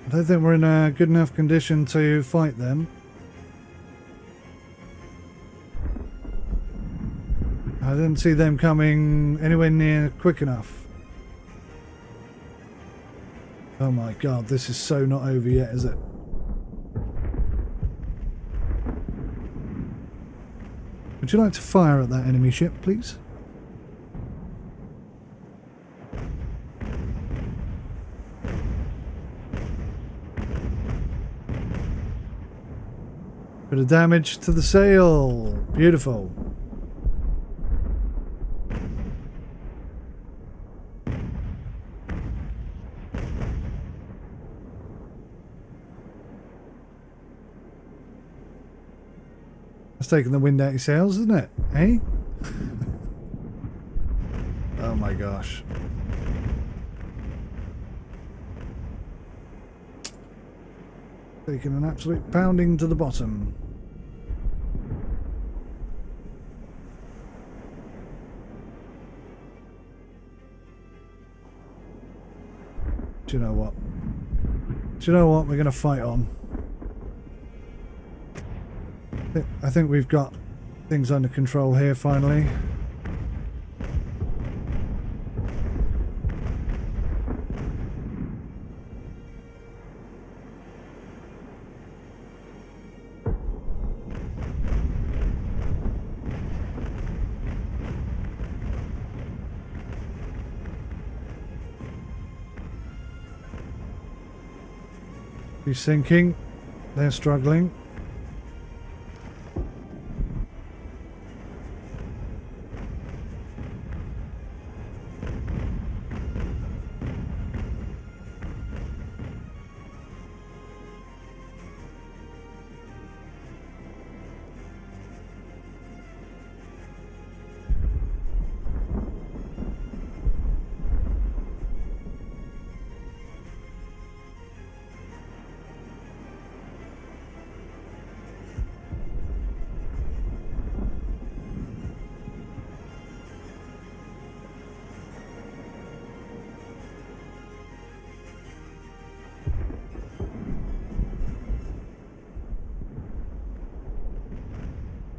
I don't think we're in a good enough condition to fight them. I didn't see them coming anywhere near quick enough. Oh my god, this is so not over yet, is it? Would you like to fire at that enemy ship, please? Bit of damage to the sail. Beautiful. That's taking the wind out your sails, isn't it? Eh? Oh my gosh. Taking an absolute pounding to the bottom. Do you know what? Do you know what? We're going to fight on. I think we've got things under control here finally. He's sinking. They're struggling.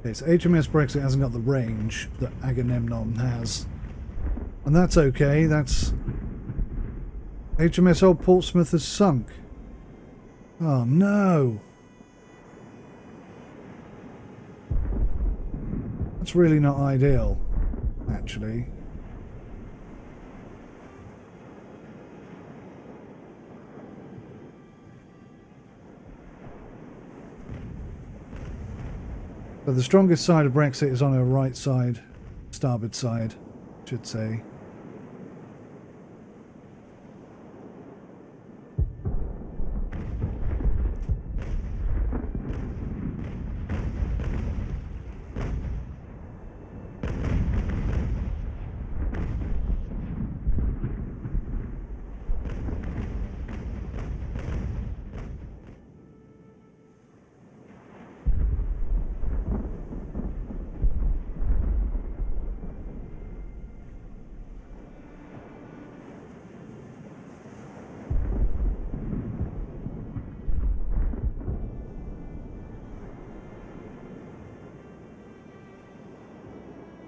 Okay, so HMS Brexit hasn't got the range that Agamemnon has. And that's okay, that's... HMS Old Portsmouth has sunk. Oh no! That's really not ideal, actually. So the strongest side of Brexit is on our right side, starboard side, I should say.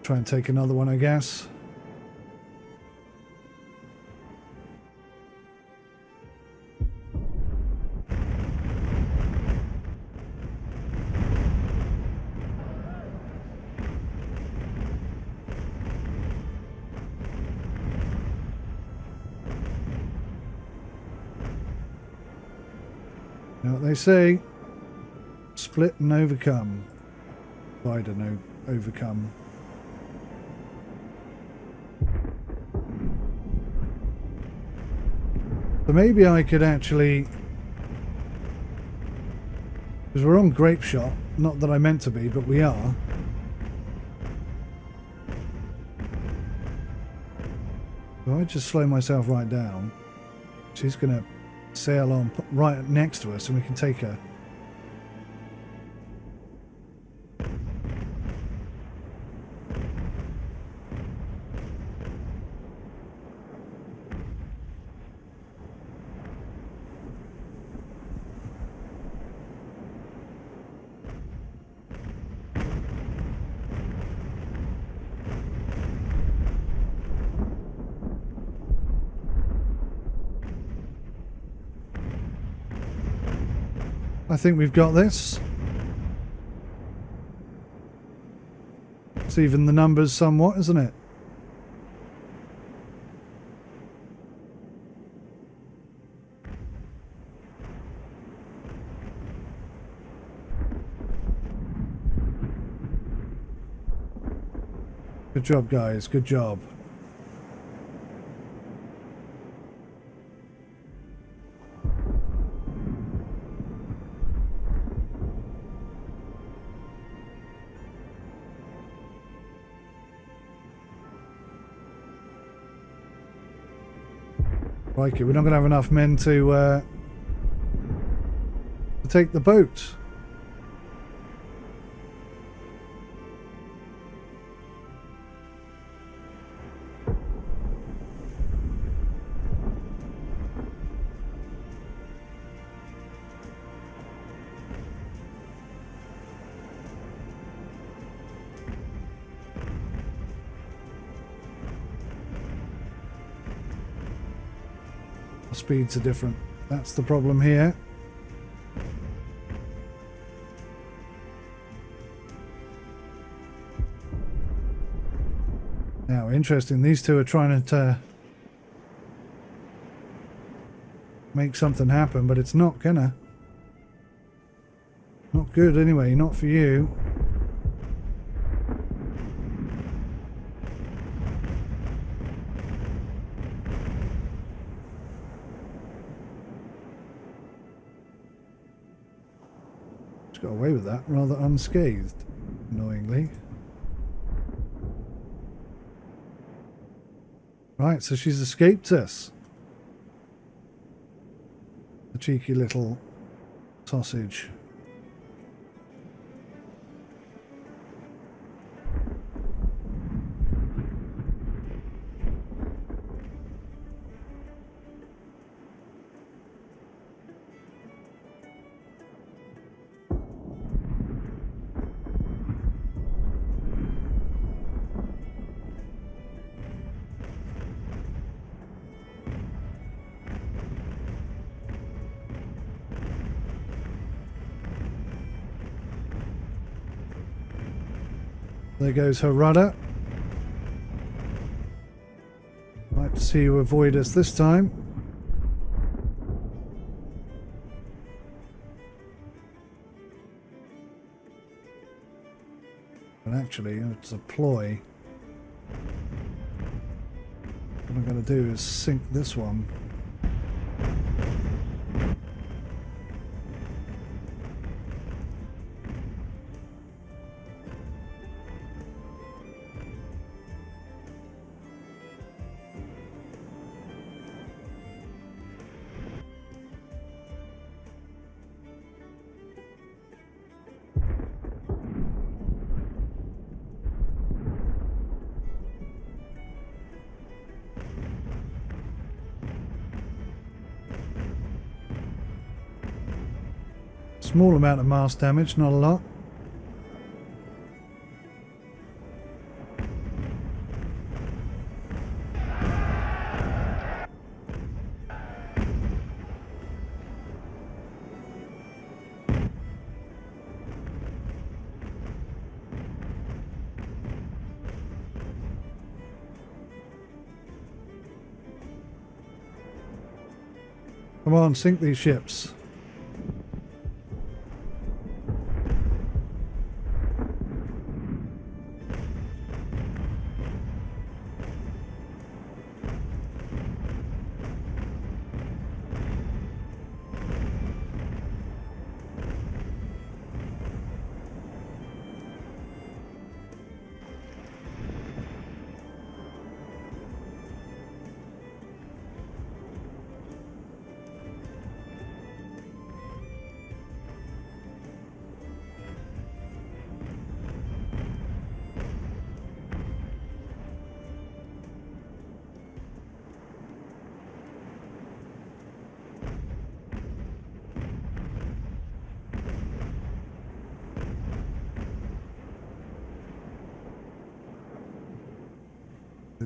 Try and take another one, I guess. You know what they say? Split and overcome. Divide and overcome. So maybe I could actually... Because we're on grape shot. Not that I meant to be, but we are. So I just slow myself right down. She's going to sail on right next to us and we can take her. I think we've got this. It's even the numbers somewhat, isn't it? Good job, guys. Good job. Crikey, we're not going to have enough men to take the boat. The speeds are different. That's the problem here. Now, interesting, these two are trying to make something happen, but it's not gonna. Not good anyway, not for you. Just got away with that rather unscathed, annoyingly. Right, so she's escaped us. A cheeky little sausage. There goes her rudder. Like to see you avoid us this time. But actually, it's a ploy. What I'm going to do is sink this one. Small amount of mass damage, not a lot. Come on, sink these ships.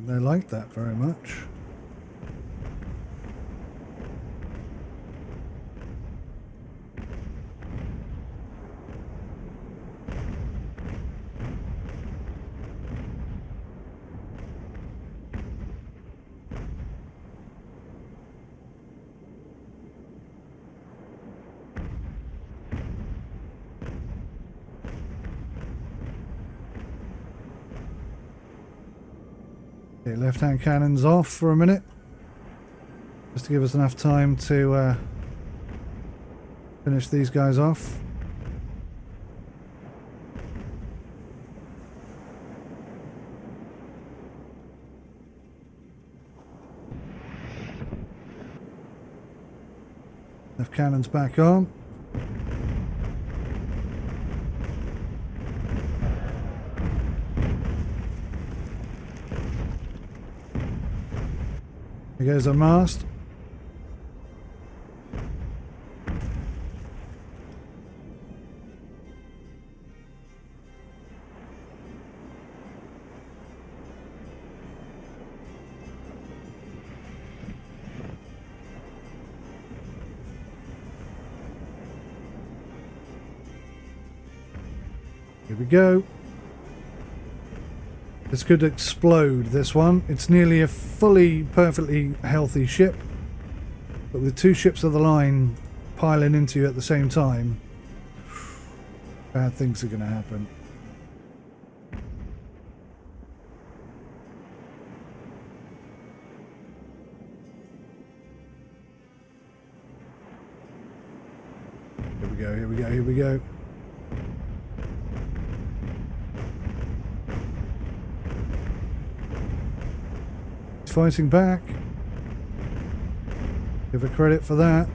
They like that very much. Okay, left-hand cannons off for a minute, just to give us enough time to finish these guys off. Left cannons back on. There goes our mast. Here we go. This could explode, this one. It's nearly a fully, perfectly healthy ship. But with 2 ships of the line piling into you at the same time, bad things are going to happen. Here we go, here we go, here we go. He's fighting back. Give her credit for that.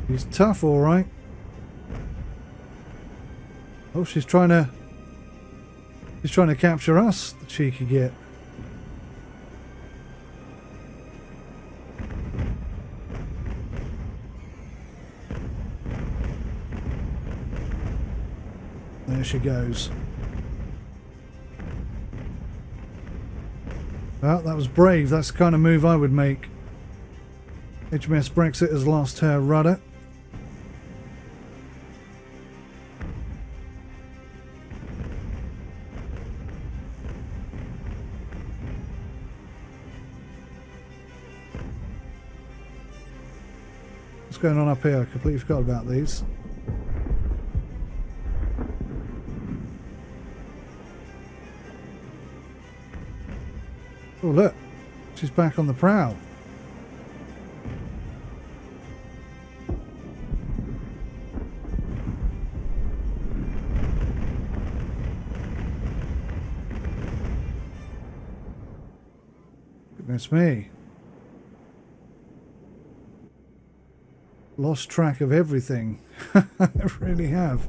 He's tough, all right. Oh, she's trying to capture us, the cheeky git. There she goes. Well, that was brave. That's the kind of move I would make. HMS Brexit has lost her rudder. What's going on up here? I completely forgot about these. Oh look, she's back on the prow. Goodness me. Lost track of everything. I really have.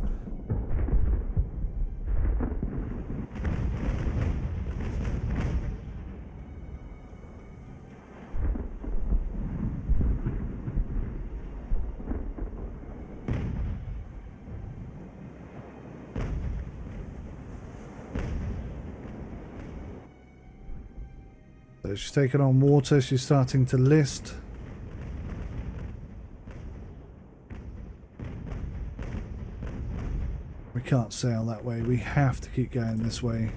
So she's taken on water, she's starting to list. We can't sail that way, we have to keep going this way.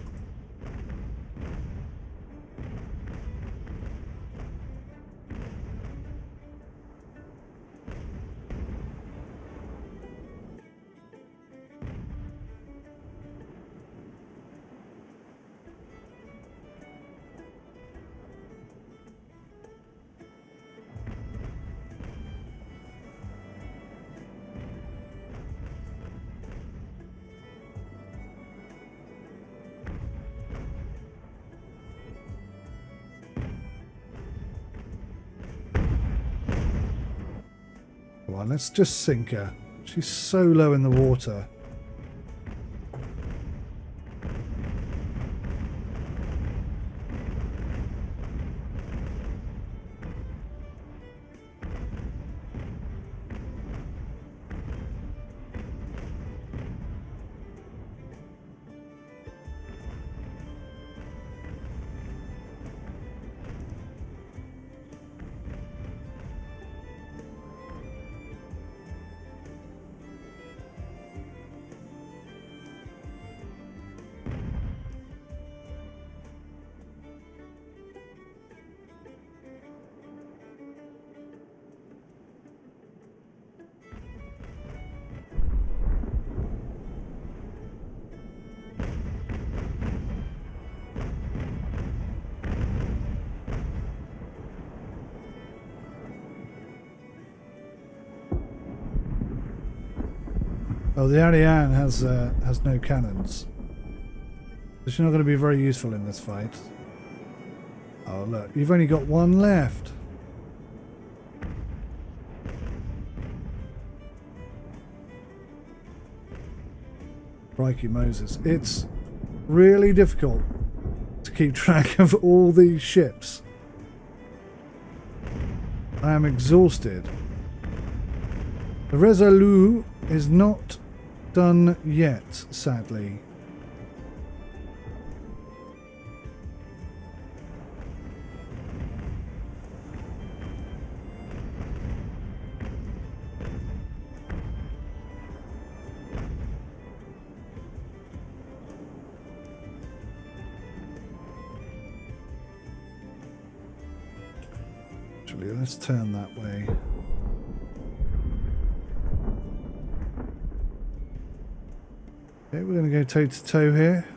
Come on, let's just sink her. She's so low in the water. Oh, the Ariane has no cannons. So she's not going to be very useful in this fight. Oh look, you've only got one left. Crikey Moses. It's really difficult to keep track of all these ships. I am exhausted. The Resolute is not done yet, sadly. Actually, let's turn that way. Okay, we're going to go toe to toe here.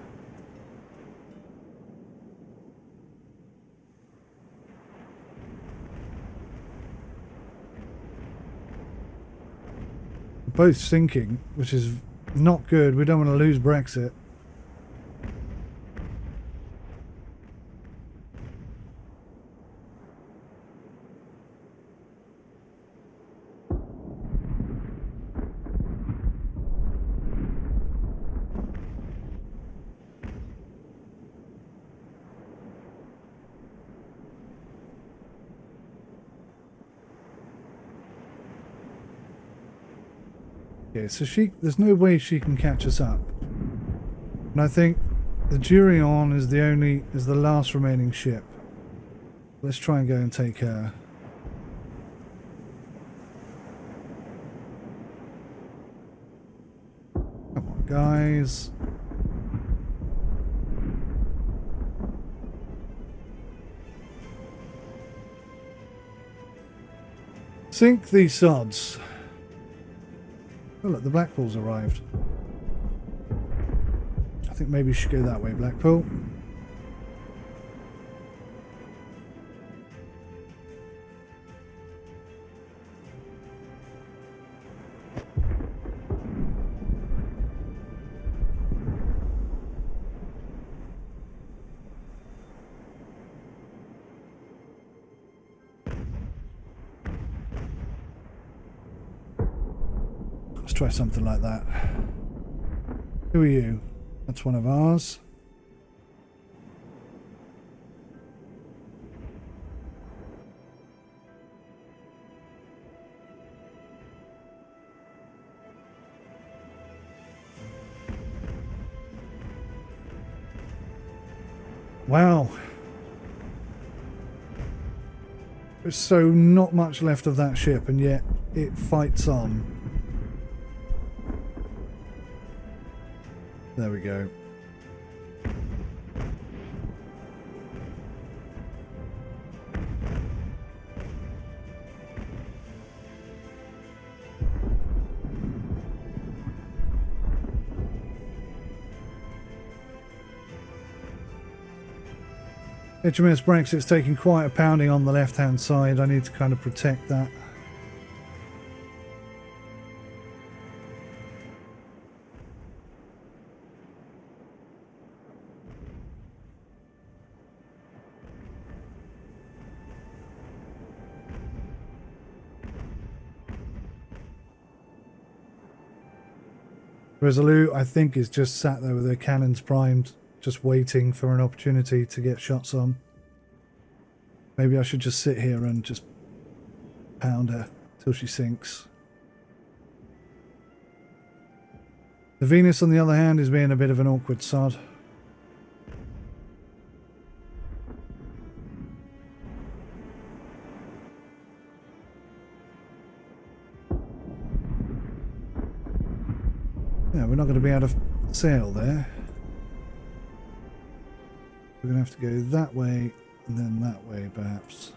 We're both sinking, which is not good. We don't want to lose Brexit. Okay, so there's no way she can catch us up. And I think the Durion is the last remaining ship. Let's try and go and take her. Come on, guys. Sink these sods. Oh look, the Blackpool's arrived. I think maybe we should go that way, Blackpool. Try something like that. Who are you? That's one of ours. Wow. There's so not much left of that ship, and yet it fights on. There we go. HMS Brexit's taking quite a pounding on the left-hand side. I need to kind of protect that. Resolute, I think, is just sat there with her cannons primed, just waiting for an opportunity to get shots on. Maybe I should just sit here and just pound her till she sinks. The Venus, on the other hand, is being a bit of an awkward sod. Yeah, we're not going to be able to sail there. We're going to have to go that way and then that way, perhaps.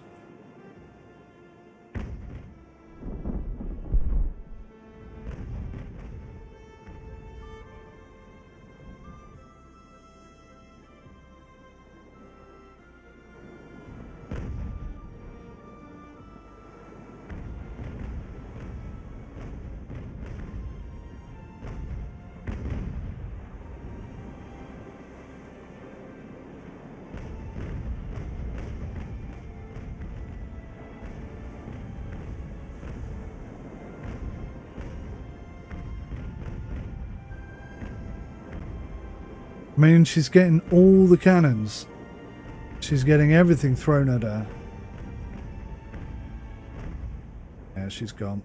I mean, she's getting all the cannons. She's getting everything thrown at her. Yeah, she's gone.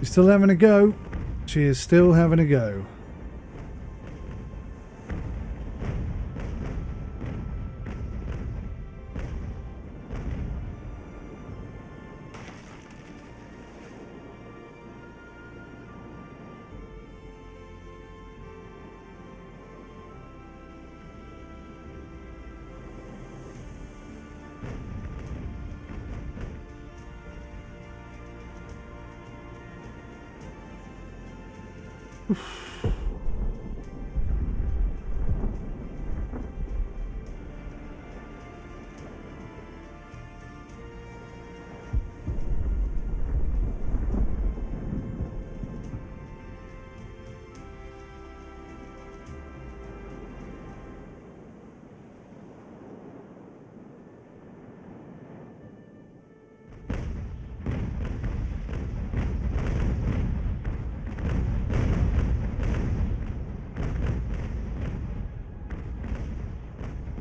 She's still having a go. She is still having a go.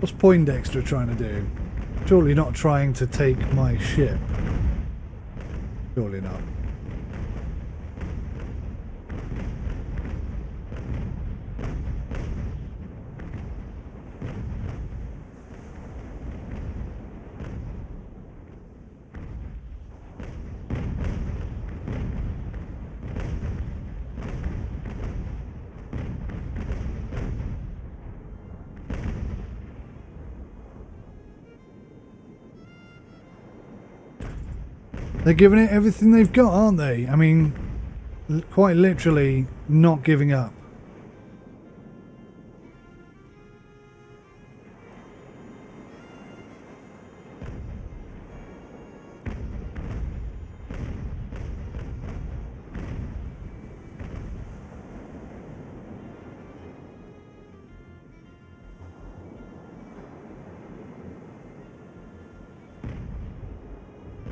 What's Poindexter trying to do? Surely not trying to take my ship. Surely not. They're giving it everything they've got, aren't they? I mean, quite literally not giving up.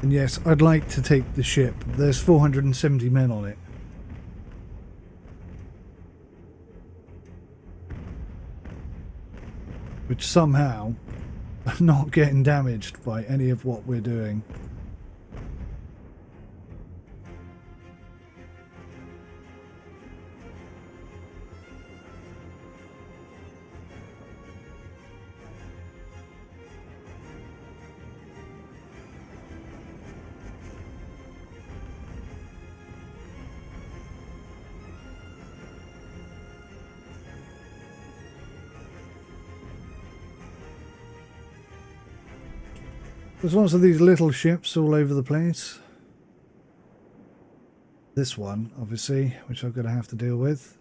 And yes, I'd like to take the ship. There's 470 men on it. Which somehow are not getting damaged by any of what we're doing. There's lots of these little ships all over the place. This one, obviously, which I'm going to have to deal with.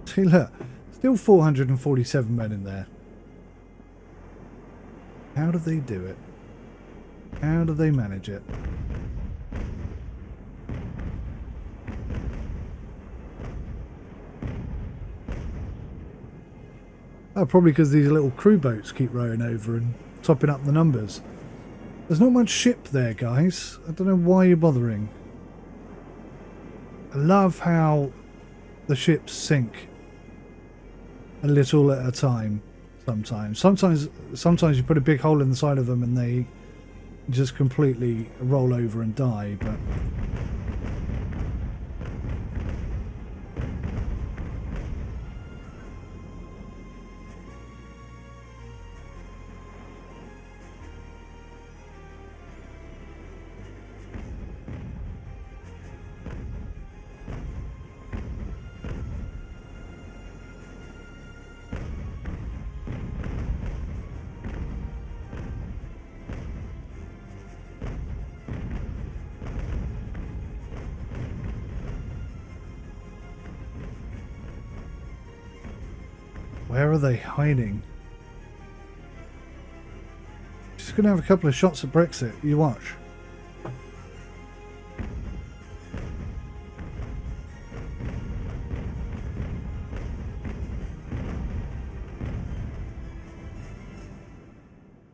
See, look, still 447 men in there. How do they do it? How do they manage it? Oh, probably because these little crew boats keep rowing over and topping up the numbers. There's not much ship there, guys. I don't know why you're bothering. I love how the ships sink a little at a time. Sometimes you put a big hole in the side of them and they just completely roll over and die. But where are they hiding? Just She's going to have a couple of shots at Brexit. You watch.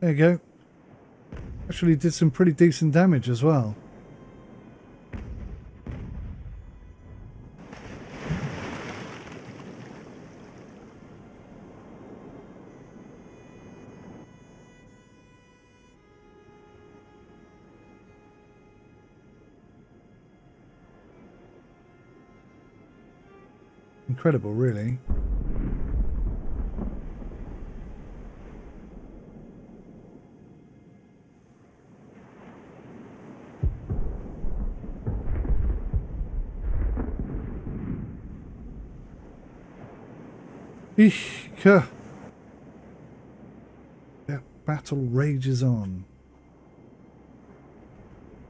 There you go. Actually did some pretty decent damage as well. Incredible, really. Eek. That battle rages on.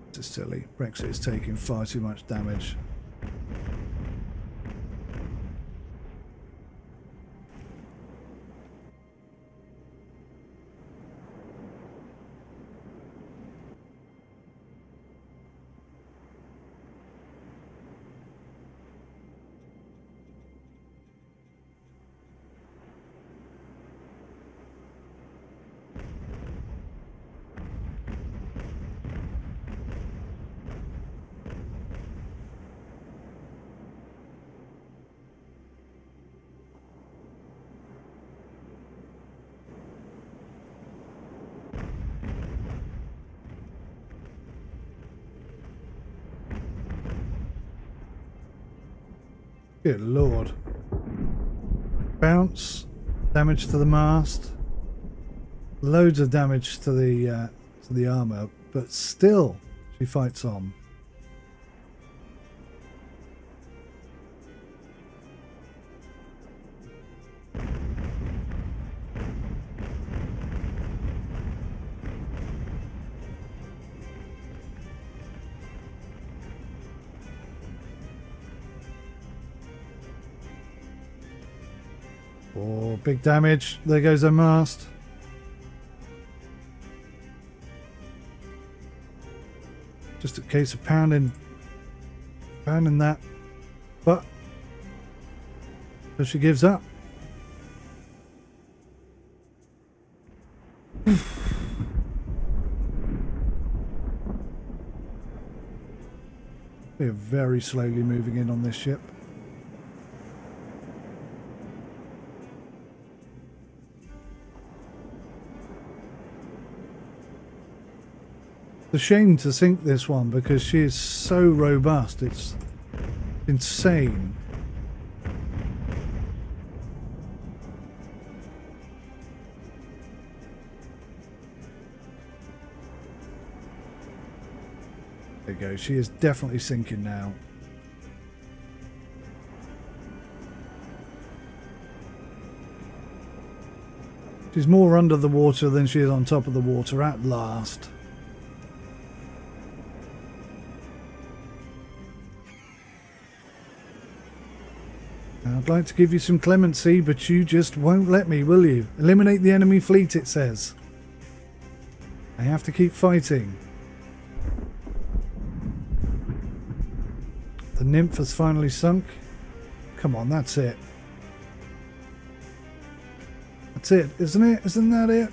This is silly. Brexit is taking far too much damage. Good lord. Bounce. Damage to the mast. Loads of damage to the armour, but still she fights on. Oh, big damage. There goes her mast. Just a case of pounding that. But so she gives up. We're very slowly moving in on this ship. It's a shame to sink this one because she is so robust. It's insane. There you go. She is definitely sinking now. She's more under the water than she is on top of the water at last. I'd like to give you some clemency, but you just won't let me, will you? Eliminate the enemy fleet, it says. I have to keep fighting. The nymph has finally sunk. Come on, that's it. That's it, isn't it? Isn't that it?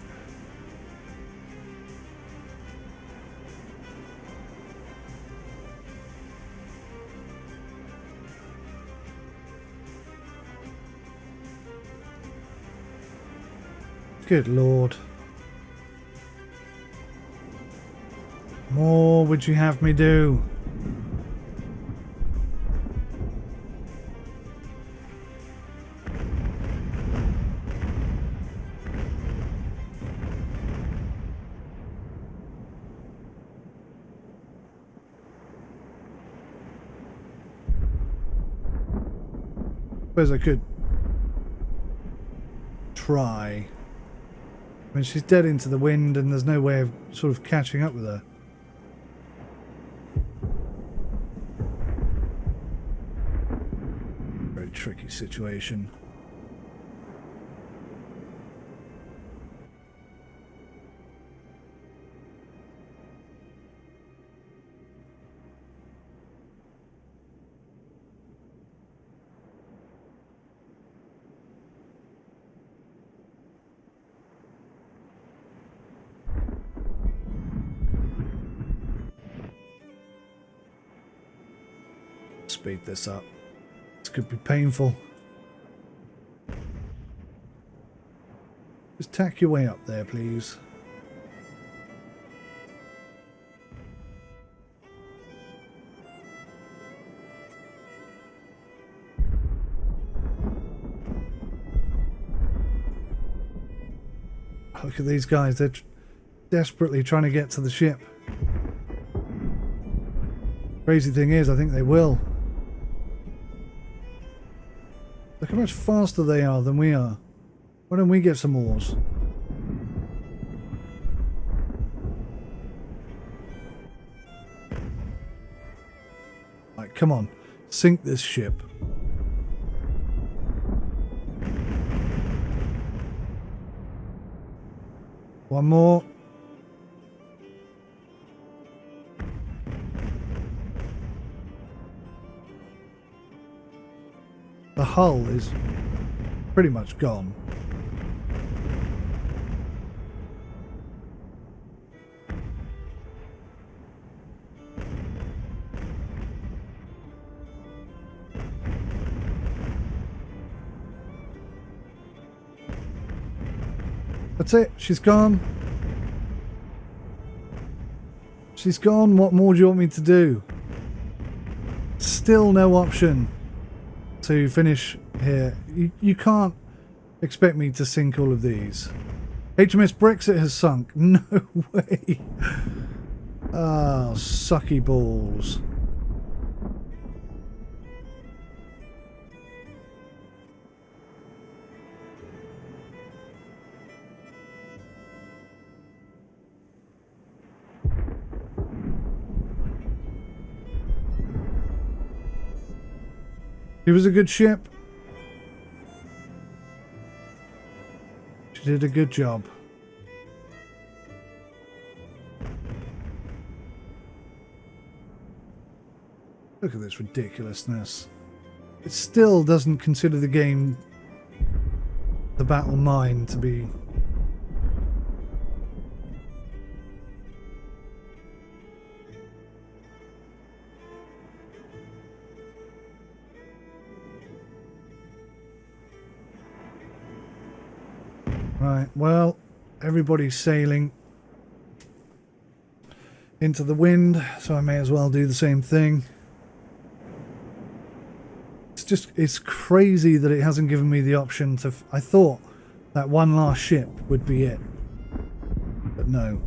Good lord. More would you have me do? Suppose I could try. I mean, she's dead into the wind and there's no way of sort of catching up with her. Very tricky situation. Speed this up. This could be painful. Just tack your way up there, please. Look at these guys. They're desperately trying to get to the ship. Crazy thing is, I think they will. Look how much faster they are than we are. Why don't we get some oars? Right, come on. Sink this ship. One more. The hull is pretty much gone. That's it. She's gone. She's gone. What more do you want me to do? Still no option to finish here. You can't expect me to sink all of these. HMS Brexit has sunk. No way. Ah, sucky balls. It was a good ship. She did a good job. Look at this ridiculousness. It still doesn't consider the game, the battle mine, to be... Right, well, everybody's sailing into the wind, so I may as well do the same thing. It's crazy that it hasn't given me the option to... I thought that one last ship would be it, but no.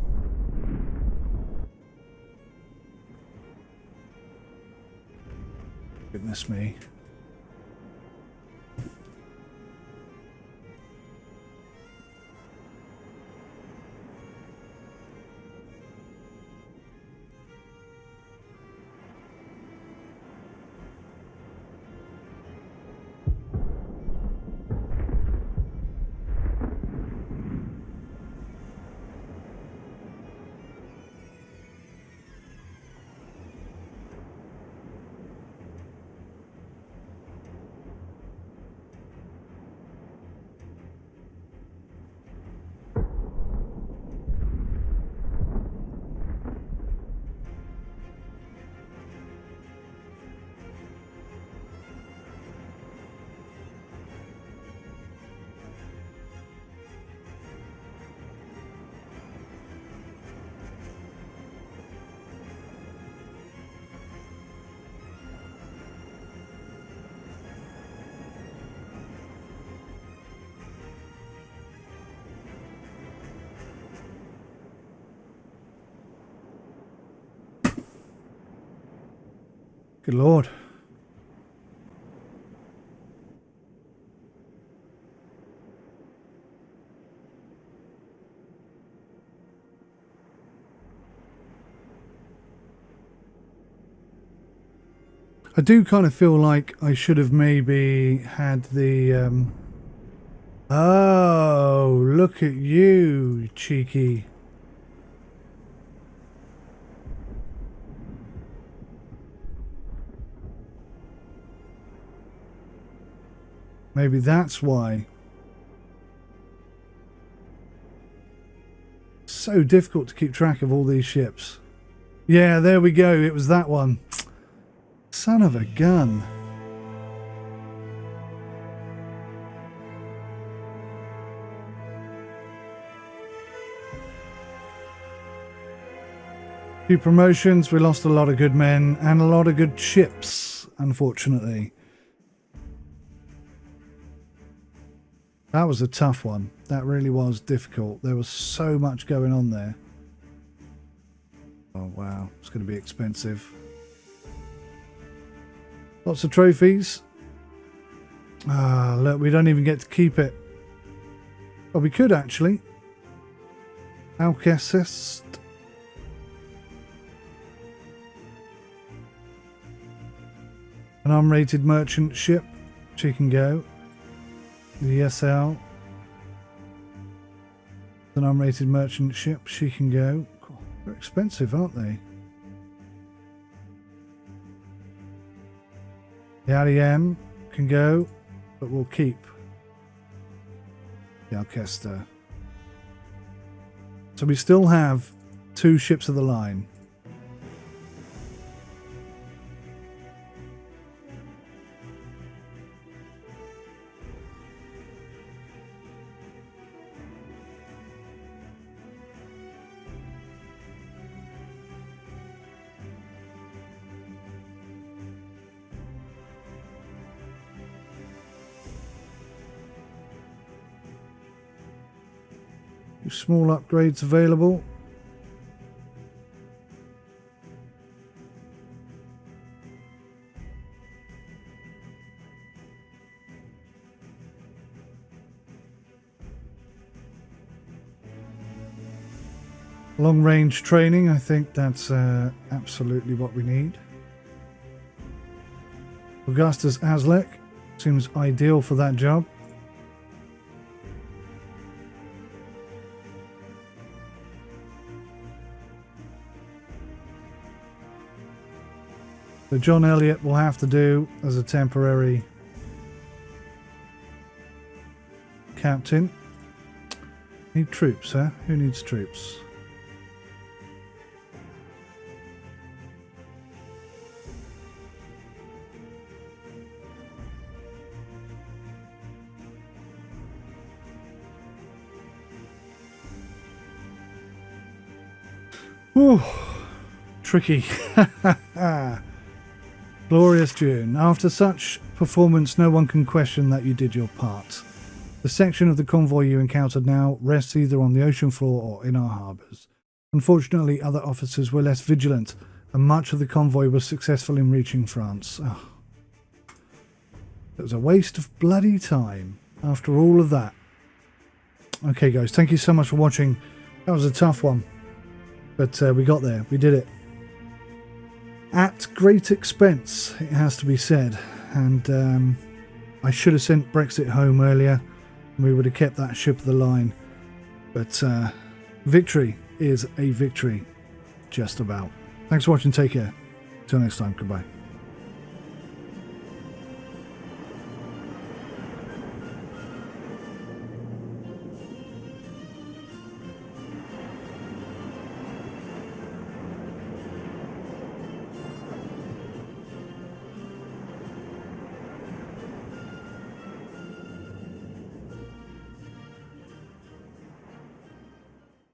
Goodness me. Good Lord. I do kind of feel like I should have maybe had the... Oh, look at you, cheeky. Maybe that's why. So difficult to keep track of all these ships. Yeah, there we go. It was that one. Son of a gun. Few promotions. We lost a lot of good men and a lot of good ships, unfortunately. That was a tough one. That really was difficult. There was so much going on there. Oh wow, it's going to be expensive. Lots of trophies. Ah, look, we don't even get to keep it. Well, we could actually. Alcest. An unrated merchant ship. She can go. The ESL. An unrated merchant ship. She can go. They're expensive, aren't they? The REM can go, but we'll keep the Alcester. So we still have 2 ships of the line. Small upgrades available. Long range training, I think that's absolutely what we need. Augustus Aslek seems ideal for that job. So John Elliott will have to do as a temporary captain. Need troops, huh? Who needs troops? Ooh, tricky. Glorious June. After such performance, no one can question that you did your part. The section of the convoy you encountered now rests either on the ocean floor or in our harbours. Unfortunately, other officers were less vigilant, and much of the convoy was successful in reaching France. Oh. It was a waste of bloody time after all of that. Okay, guys, thank you so much for watching. That was a tough one, but we got there. We did it. At great expense, it has to be said, and I should have sent Brexit home earlier and we would have kept that ship of the line, but victory is a victory, just about. Thanks for watching, take care, till next time, goodbye.